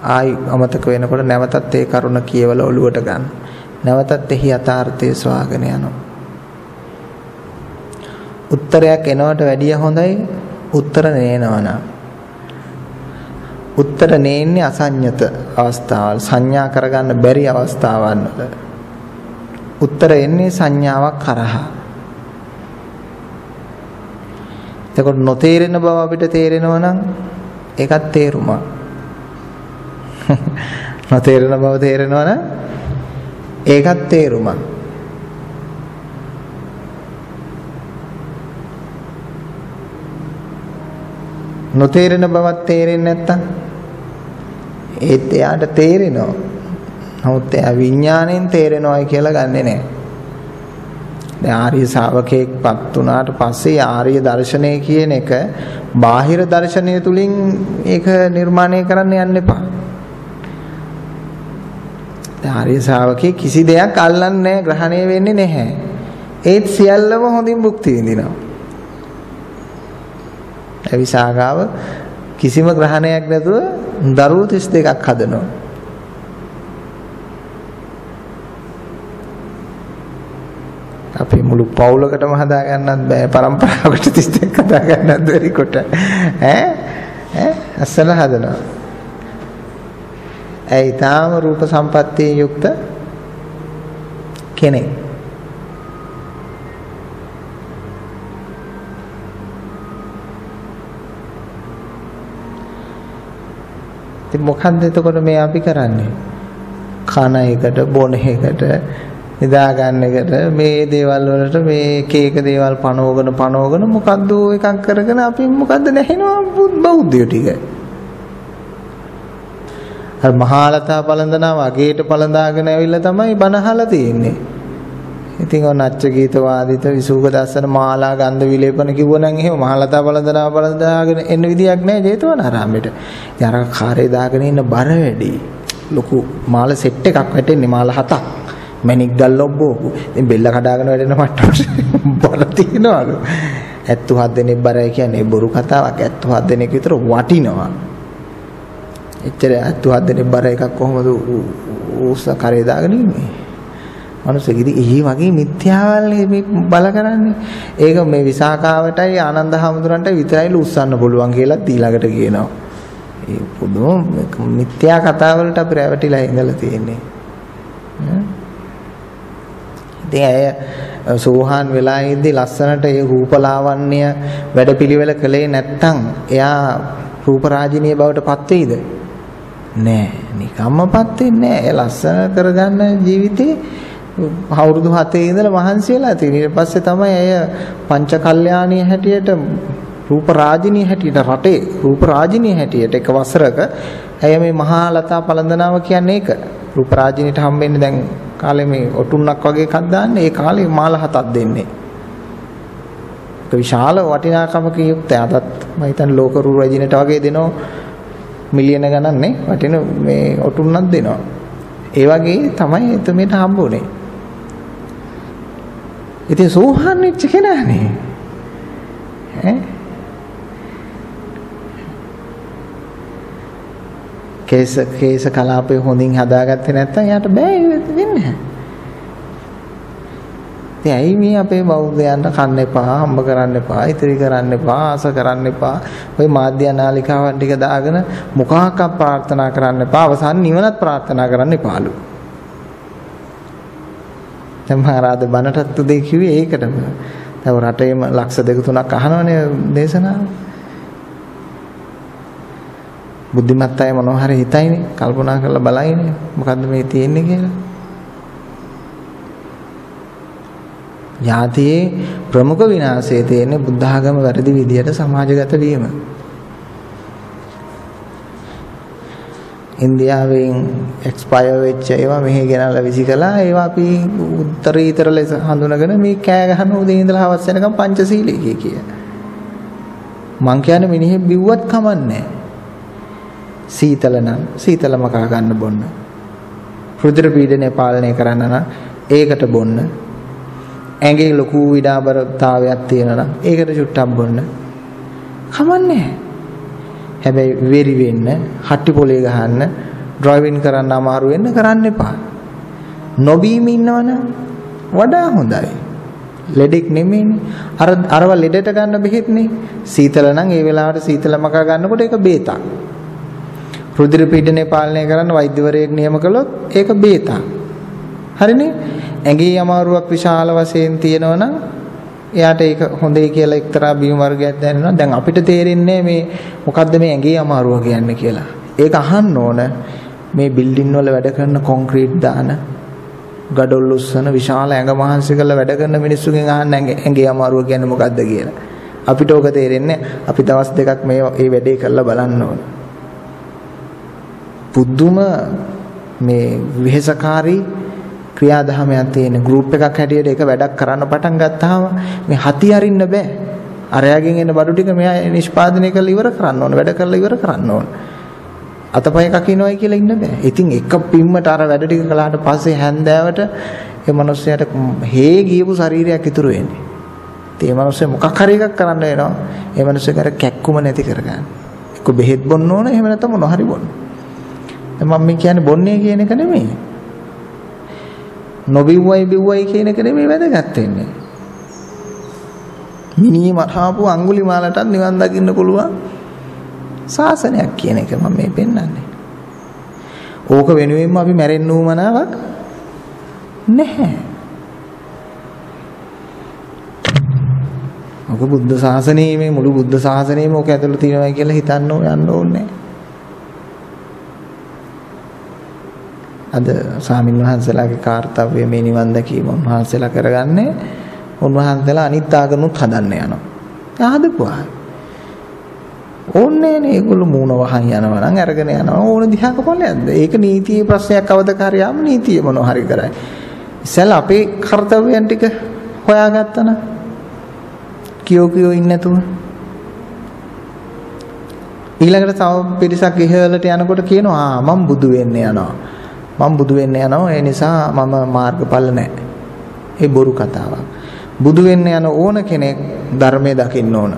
ආයි අමතක වෙනකොට නැවතත් ඒ කරුණ කියවලා ඔලුවට ගන්න. නැවතත් එහි යථාර්ථය සොයාගෙන යනවා. උත්තරයක් එනවට වැඩිය හොඳයි උත්තර නේනවනම්. උත්තර නේන්නේ අසඤ්ඤත අවස්ථාවල්, සංඥා කරගන්න බැරි අවස්ථාවන් වල. උත්තර එන්නේ සංඥාවක් කරහා. එතකොට නොතේරෙන බව අපිට තේරෙනවා නම් ඒකත් තේරුමක්. නොතේරෙන බව තේරෙනවා නම් ඒකත් තේරුමක්. නොතේරෙන බවක් තේරෙන්නේ නැත්තම් ඒත් එයාට තේරෙනවා. නමුත් එයා විඥාණයෙන් තේරෙනවයි කියලා ගන්නෙ නෑ. දැන් ආර්ය ශාවකයෙක්පත් වුණාට පස්සේ ආර්ය දර්ශනය කියන එක බාහිර දර්ශනය තුලින් ඒක නිර්මාණය කරන්න යන්න එපා. දැන් ආර්ය ශාවකේ කිසි දෙයක් අල්ලන්නේ නැහැ, ග්‍රහණය වෙන්නේ නැහැ. ඒත් සියල්ලම හොඳින් භුක්ති විඳිනවා. විසාගාව කිසිම ග්‍රහණයක් නැතුව දරුවෝ 32ක් හදනවා. අපි මුළු පවුලකටම හදා ගන්නත් බෑ, පරම්පරාවකට 32ක් හදා ගන්නත් බැරි කොට අස්සල හදනවා. ඒ ඊටාම රූප සම්පත්තියෙන් යුක්ත කෙනෙක්. ඉතින් මොකද්ද එතකොට මේ අපි කරන්නේ? කන එකට, බොන එකට, නිදා ගන්න එකට මේ දේවල් වලට මේ එක එක දේවල් පනවගෙන මොකද්ද එකක් කරගෙන අපි මොකද්ද නැහිනවා බෞද්ධයෝ ටික. අර මහාලතා පළඳනවා වගේට පළඳාගෙන ඇවිල්ලා තමයි බණ අහලා තියෙන්නේ. ඉතින් ඔය නච්ච ගීත වාදිත විසුක දස්සන මාලා ගන්ධ විලේපන කිව්වනම් එහෙම මහලතා පළඳනාගෙන එන්න විදියක් නැහැ ජේතවනාරාමෙට. ඉතින් අර කාර්යය දාගෙන ඉන්න බර වැඩි. ලොකු මාල සෙට් එකක් වැටෙන්නේ මාල 7ක්. මැණික් ගල් ලොබ්බෝකු. ඉතින් බෙල්ල කඩාගෙන වැඩෙන මට්ටමට බර තියනවලු. 77 දෙනෙක් බරයි කියන්නේ බොරු කතාවක්. 77 දෙනෙක් විතර වටිනවා. එච්චර 77 දෙනෙක් බර එකක් කොහොමද උස්ස කරේ දාගෙන ඉන්නේ? මනුස්සයෙක් ඉතින් ඊ වගේ මිත්‍යාවල් මේ බල කරන්නේ. ඒක මේ විසාකාවටයි ආනන්ද හැමතුරන්ට විතරයිලු උස්සන්න පුළුවන් කියලා ඊළඟට කියනවා. ඒ පොදුම මිත්‍යා කතා වලට අපි රැවටිලා ඉඳලා තියෙන්නේ. ඉතින් අය සෝහාන් වෙලා ඉඳි ලස්සනට ඒ රූපලාවන්‍ය වැඩපිළිවෙල කළේ නැත්තම් එයා රූපරාජිනිය බවට පත් වෙයිද? නෑ. නිකම්මපත් වෙන්නේ නෑ. ඒ ලස්සන කරගන්න ජීවිතේ අවුරුදු 7 ඉඳලා මහන්සි වෙලා තියෙන. ඊට පස්සේ තමයි අය පංච කල්යාණී හැටියට රූප රාජිනී හැටියට රටේ රූප රාජිනී හැටියට එක වසරක අය මේ මහා ලතා පළඳනාව කියන්නේ ඒක. රූප රාජිනීට හම්බෙන්නේ දැන් කාලේ මේ ඔටුන්නක් වගේ එකක් දාන්නේ. ඒ කාලේ මාල 7ක් දෙන්නේ. ඒක විශාල වටිනාකමක යුක්තයි. අදත් මම හිතන්නේ ලෝක රූප රාජිනීට වගේ දෙනවා මිලියන ගණන් නේ වටින මේ ඔටුන්නක් දෙනවා. ඒ වගේ තමයි එතුමියට හම්බුනේ. ඉතින් සෝහන් වෙච්ච කෙනානේ ඈ කේස කලාපේ හොඳින් හදාගත්තේ නැත්නම් යාට බෑ වෙන්නේ නැහැ. ඉතින් ඇයි මේ අපේ බෞද්ධයන්ට කන්න එපා, හම්බ කරන්න එපා, ඉතිරි කරන්න එපා, ආස කරන්න එපා. ওই මාධ්‍ය නාලිකාවන් ටික දාගෙන මොකක්ක ප්‍රාර්ථනා කරන්න එපා. අවසන් නිවනත් ප්‍රාර්ථනා කරන්න එපාලු. දැන් මහරජා බණටත් උදේ කිව්වේ ඒකටම. දැන් රටේම ලක්ෂ 2-3ක් අහනවනේ දේශනාව. බුද්ධිමත් අය මොනවා හරි හිතයිනේ, කල්පනා කරලා බලයිනේ මොකද්ද මේ තියෙන්නේ කියලා. යාතියේ ප්‍රමුඛ විනාශයේ තියෙන්නේ බුද්ධ ආගම වැරදි විදියට සමාජගත වීම. ඉන්දියාවෙන් එක්ස්පයර් වෙච්ච ඒවා මෙහෙ ගෙනල්ලා විසි කළා. ඒවා අපි උත්තරීතර ලෙස හඳුනගෙන මේ කෑ ගහන උදේ ඉඳලා හවස වෙනකම් පංචශීලී කිය. මං කියන්නේ මිනිහෙ බිව්වත් කමන්නේ. සීතල නම් සීතල මකා ගන්න බොන්න. රුධිර පීඩනය පාලනය කරන්න නම් ඒකට බොන්න. ඇඟේ ලොකු විඩාබරතාවයක් තියෙනවා නම් ඒකට චුට්ටක් බොන්න. කමන්නේ. හැබැයි වෙරි වෙන්න, හට්ටි පොලේ ගහන්න, ඩ්‍රයිවිං කරන්න අමාරු වෙන්න කරන්න එපා. නොබීම ඉන්නවනම් වඩා හොඳයි. ලෙඩෙක් නෙමෙයිනේ. අරව ලෙඩට ගන්න බෙහෙත්නේ. සීතල නම් ඒ වෙලාවට සීතල මකා ගන්නකොට ඒක බේතක්. රුධිර පීඩනය පාලනය කරන්න වෛද්‍යවරයෙක් නියම කළොත් ඒක බේතක්. හරිනේ? ඇඟේ අමාරුවක් විශාල වශයෙන් තියෙනවා නම් එයාට ඒක හොඳයි කියලා එක්තරා බීම වර්ගයක් දැනෙනවා. දැන් අපිට තේරෙන්නේ මේ මොකද්ද මේ ඇඟේ අමාරුව කියන්නේ කියලා. ඒක අහන්න ඕන මේ බිල්ඩින් වල වැඩ කරන කොන්ක්‍රීට් දාන, ගඩොල් උස්සන විශාල ඇඟ මහන්සි කරලා වැඩ කරන මිනිස්සුගෙන් අහන්න ඇඟේ අමාරුව කියන්නේ මොකද්ද කියලා. අපිට ඕක තේරෙන්නේ අපි දවස් දෙකක් මේ වැඩේ කරලා බලන්න ඕන. පුදුම මේ වෙහෙසකාරී ක්‍රියාදාමයක් තියෙන ගෲප් එකක් හැටියට ඒක වැඩක් කරන්න පටන් ගත්තාම මේ හති අරින්න බෑ. අරයාගෙන් එන බඩු ටික මෙයා නිෂ්පාදනය කරලා ඉවර කරන්න ඕන, වැඩ කරලා ඉවර කරන්න ඕන. අතපය කකිනවයි කියලා ඉන්න බෑ. ඉතින් එක පිම්මට අර වැඩ ටික කළාට පස්සේ හැන්දෑවට ඒ මිනිස්සයාට හේ ගියපු ශරීරයක් ඉතුරු වෙන්නේ. ඉතින් මේ මිනිස්සයා මොකක් හරි එකක් කරන්න වෙනවා. ඒ මිනිස්සයා කර කැක්කුම නැති කරගන්න. එක්ක බෙහෙත් බොන්න ඕන, එහෙම නැත්නම් මොනවා හරි බොන්න. මම කියන්නේ බොන්නේ කියන එක නෙමෙයි. නොබිව්වයි බිව්වයි කියන එක නෙමෙයි වැදගත් වෙන්නේ. මිනිහ මහාපු අඟුලිමාලටත් නිවන් දකින්න පුළුවන් ශාසනයක් කියන එක මම මේ පෙන්නන්නේ. ඕක වෙනුවෙන්ම අපි මැරෙන්න උවමනාවක් නැහැ. ඔක බුද්ධ ශාසනයේ මේ මුළු බුද්ධ ශාසනයේම ඕක ඇතුළේ තියෙනවා කියලා හිතන්න යන්න ඕනේ. අද ස්වාමීන් වහන්සේලාගේ කාර්යය මේ නිවන් දැකීම උන්වහන්සේලා කරගන්නේ උන්වහන්සේලා අනිත් ආගමුත් හදන්න යනවා. ආදපුවා. ඕන්නේ නේ ඒගොල්ලෝ මූණ වහන් යනවා නම් අරගෙන යනවා ඕන දිහාක ඵලයක්ද? ඒක නීතියේ ප්‍රශ්නයක් අවදකාරියාම නීතිය මොනව හරි කරයි. ඉතින් අපේ කාර්යයන් ටික හොයාගත්තා නම් කියෝ ඉන්නේ නැතුව ඊළඟට තව පිරිසක් ඉහළට යනකොට කියනවා මම බුදු වෙන්න යනවා. මම බුදු වෙන්න යනවා ඒ නිසා මම මාර්ගඵල නැහැ. ඒ බොරු කතාවක්. බුදු වෙන්න යන ඕන කෙනෙක් ධර්මයේ දකින්න ඕන.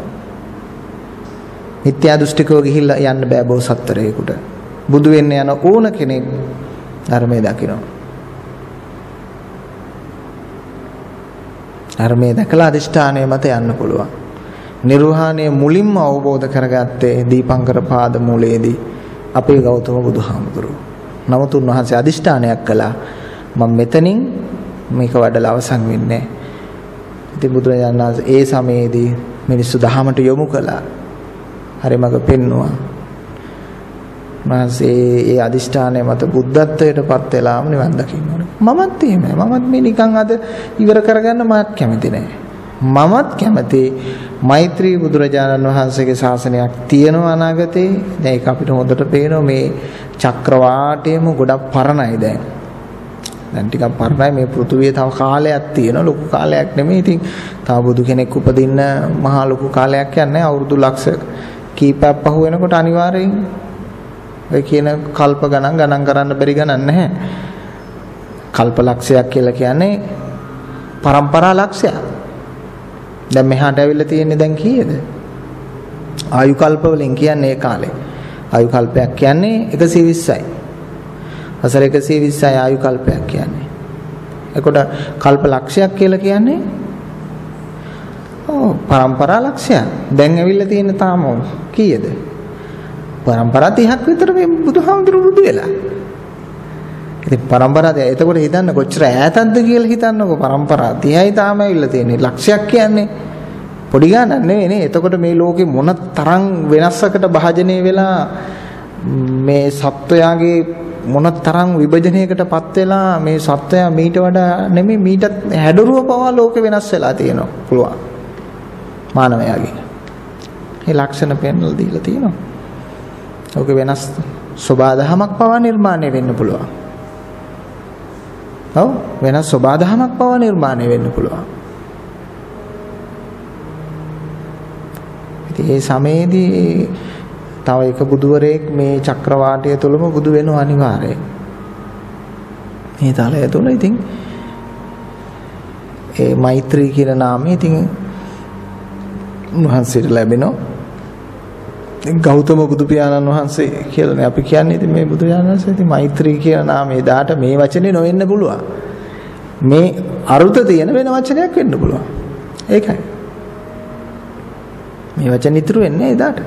මිත්‍යා දෘෂ්ටිකව ගිහිල්ලා යන්න බෑ බෝසත්තරයෙකුට. බුදු වෙන්න යන ඕන කෙනෙක් ධර්මයේ දකිනවා. ධර්මයේ දැකලා අදිෂ්ඨානය මත යන්න පුළුවන්. නිර්වාණය මුලින්ම අවබෝධ කරගත්තේ දීපංකර පාද මූලයේදී අපේ ගෞතම බුදුහාමුදුරුවෝ. නමුත් උන්වහන්සේ අදිෂ්ඨානයක් කළා මම මෙතනින් මේක වඩලා අවසන් වෙන්නේ. ඉතින් බුදුරජාණන් වහන්සේ ඒ සමයේදී මිනිස්සු දහමට යොමු කළා. හරි මඟ පෙන්නවා. මාසේ ඒ අදිෂ්ඨානය මත බුද්ධත්වයටපත් වෙලාම නිවන් දකින්න ඕනේ. මමත් එහෙමයි. මමත් මේ නිකන් අද ඉවර කරගන්න මාත් කැමති නෑ. මමත් කැමති මෛත්‍රී බුදුරජාණන් වහන්සේගේ ශාසනයක් තියෙනවා අනාගතේ. දැන් ඒක අපිට හොඳට පේනවා මේ චක්‍රවාටයේම ගොඩක් පරණයි දැන්. දැන් ටිකක් පරණයි මේ පෘථුවියේ තව කාලයක් තියෙනවා. ලොකු කාලයක් නෙමෙයි. ඉතින් තව බුදු කෙනෙක් උපදින්න මහා ලොකු කාලයක් යන්නේ අවුරුදු ලක්ෂ කීපයක් පහු වෙනකොට අනිවාර්යෙන් ඔය කියන කල්ප ගණන් කරන්න බැරි ගණන් නැහැ. කල්ප ලක්ෂයක් කියලා කියන්නේ පරම්පරා ලක්ෂයක්. දැන් මෙහාට ඇවිල්ලා තියෙන්නේ දැන් කීයද? ආයු කල්ප වලින් කියන්නේ ඒ කාලේ. ආයු කල්පයක් කියන්නේ 120යි. අසර 120යි ආයු කල්පයක් කියන්නේ. එතකොට කල්ප ලක්ෂයක් කියලා කියන්නේ පරම්පරා ලක්ෂයක්. දැන් ඇවිල්ලා තියෙන්නේ තාම කීයද? පරම්පරා 30ක් විතර මේ බුදුහාමුදුරුවෝ බුදු වෙලා. ඉතින් පරම්පරා එතකොට හිතන්න කොච්චර ඈතක්ද කියලා හිතන්නකෝ. පරම්පරා 30යි තාම ඇවිල්ලා තියෙන්නේ. ලක්ෂයක් කියන්නේ පොඩි ගානක් නෙවෙයි නේ. එතකොට මේ ලෝකේ මොන තරම් වෙනසකට භාජනය වෙලා මේ සත්වයාගේ මොන තරම් විභජනයකටපත් වෙලා මේ සත්වයා මීට වඩා නෙමෙයි මීට හැඩරුව පවා ලෝකේ වෙනස් වෙලා තියෙනවා පුළුවන්. මානවයාගේ. මේ ලක්ෂණ පෙන්වලා දීලා තියෙනවා. ඔක වෙනස් සබාධමයක් පවා නිර්මාණය වෙන්න පුළුවන්. ඔව් වෙනස් සබාධමයක් පවා නිර්මාණය වෙන්න පුළුවන්. ඉතින් මේ සමයේදී තව එක බුදුවරයෙක් මේ චක්‍රවාටය තුලම බුදු වෙනවා අනිවාර්යයෙන්. මේ තලය තුල ඉතින් ඒ මෛත්‍රී කියන නාමය ඉතින් උන්වහන්සේට ලැබෙනවා. ගෞතම බුදු පියාණන් වහන්සේ කියලානේ අපි කියන්නේ. ඉතින් මේ බුදු පියාණන් වහන්සේ ඉතින් මෛත්‍රී කියන නාමය දාට මේ වචනේ නොවෙන්න පුළුවන්. මේ අරුත තියෙන වෙන වචනයක් වෙන්න පුළුවන්. ඒකයි. මේ වචන ඉතුරු වෙන්නේ එදාට.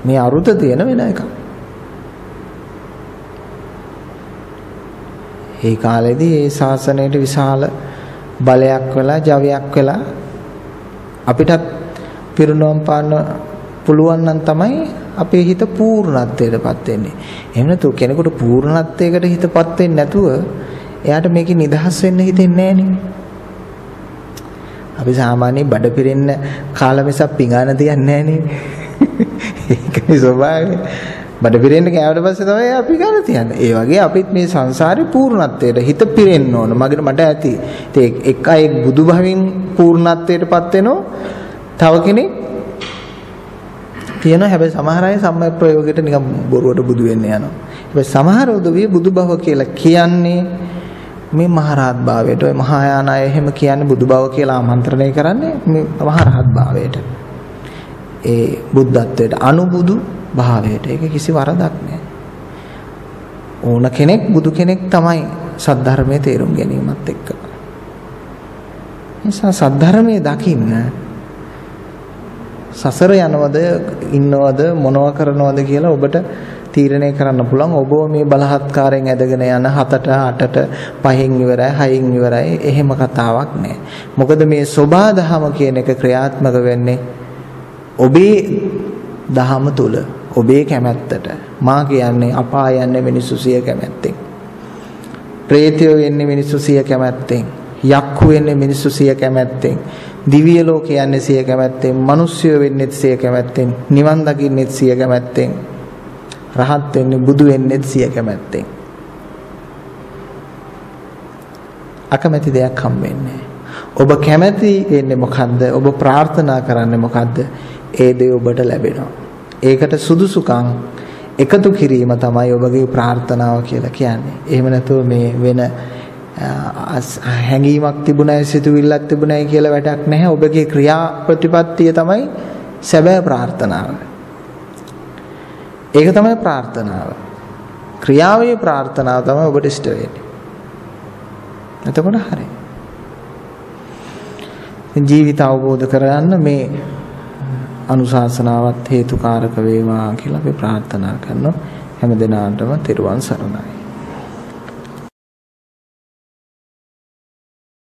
මේ අරුත තියෙන වෙන එකක්. ඒ කාලේදී ඒ ශාසනයට විශාල බලයක් වෙලා ජවයක් වෙලා අපිටත් පිරුණම් පාන්න පුළුවන් නම් තමයි අපේ හිත පූර්ණත්වයටපත් වෙන්නේ. එහෙම නැතු කෙනෙකුට පූර්ණත්වයකට හිතපත් වෙන්නේ නැතුව එයාට මේකේ නිදහස් වෙන්න හිතෙන්නේ නැහැ නේ. අපි සාමාන්‍යයෙන් බඩ පිරෙන්න කාලා මිසක් පිඟාන තියන්නේ නැහැ නේ. ඒකයි ස්වභාවය. බඩ පිරෙන්න කෑවට පස්සේ තමයි අපි පිඟාන තියන්නේ. ඒ වගේ අපිත් මේ සංසාරේ පූර්ණත්වයට හිත පිරෙන්න ඕන. මට ඇති. ඉතින් එක අය බුදු භවෙන් පූර්ණත්වයටපත් වෙනවා. තව කෙනෙක් තියෙනවා. හැබැයි සමහර අය සම්මත ප්‍රයෝගයට නිකන් බොරුවට බුදු වෙන්න යනවා. හැබැයි සමහර උදවිය බුදු බව කියලා කියන්නේ මේ මහරහත් භාවයට. ඔය මහායාන අය එහෙම කියන්නේ බුදු බව කියලා ආමන්ත්‍රණය කරන්නේ මේ මහරහත් භාවයට. ඒ බුද්ධත්වයට අනුබුදු භාවයට. ඒක කිසි වරදක් නෑ. ඕන කෙනෙක් බුදු කෙනෙක් තමයි සද්ධර්මයේ තේරුම් ගැනීමත් එක්ක. නිසා සද්ධර්මයේ දකින්න සසර යනවද ඉන්නවද මොනව කරනවද කියලා ඔබට තීරණය කරන්න පුළුවන්. ඔබ මේ බලහත්කාරයෙන් ඇදගෙන යන 7ට 8ට 5න් ඉවරයි 6න් ඉවරයි එහෙම කතාවක් නෑ. මොකද මේ සෝභා දහම කියන එක ක්‍රියාත්මක වෙන්නේ ඔබේ දහම තුල ඔබේ කැමැත්තට. මා කියන්නේ අපාය යන්නේ මිනිස්සු සිය කැමැත්තෙන්. ප්‍රේතයෝ වෙන්නේ මිනිස්සු සිය කැමැත්තෙන්. යක්ඛු වෙන්නේ මිනිස්සු සිය කැමැත්තෙන්. දිව්‍ය ලෝක යන්නේ සිය කැමැත්තෙන්. මිනිස්සු වෙන්නේ සිය කැමැත්තෙන්. නිවන් දකින්නේ සිය කැමැත්තෙන්. රහත් වෙන්නේ බුදු වෙන්නේ සිය කැමැත්තෙන්. අකමැති දෙයක් හම්බෙන්නේ. ඔබ කැමැති වෙන්නේ මොකද්ද? ඔබ ප්‍රාර්ථනා කරන්නේ මොකද්ද? ඒ දේ ඔබට ලැබෙනවා. ඒකට සුදුසුකම් එකතු කිරීම තමයි ඔබගේ ප්‍රාර්ථනාව කියලා කියන්නේ. එහෙම නැතුව මේ වෙන හැඟීමක් තිබුණයි සිතුවිල්ලක් තිබුණයි කියලා වැඩක් නැහැ. ඔබගේ ක්‍රියා ප්‍රතිපත්තිය තමයි සැබෑ ප්‍රාර්ථනාව. ඒක තමයි ප්‍රාර්ථනාව. ක්‍රියාවේ ප්‍රාර්ථනාව තමයි ඔබට ඉෂ්ට වෙන්නේ. එතකොට හරි. ජීවිත අවබෝධ කරගන්න මේ අනුශාසනාවත් හේතුකාරක වේවා කියලා අපි ප්‍රාර්ථනා කරනවා. හැම දිනාටම තෙරුවන් සරණයි.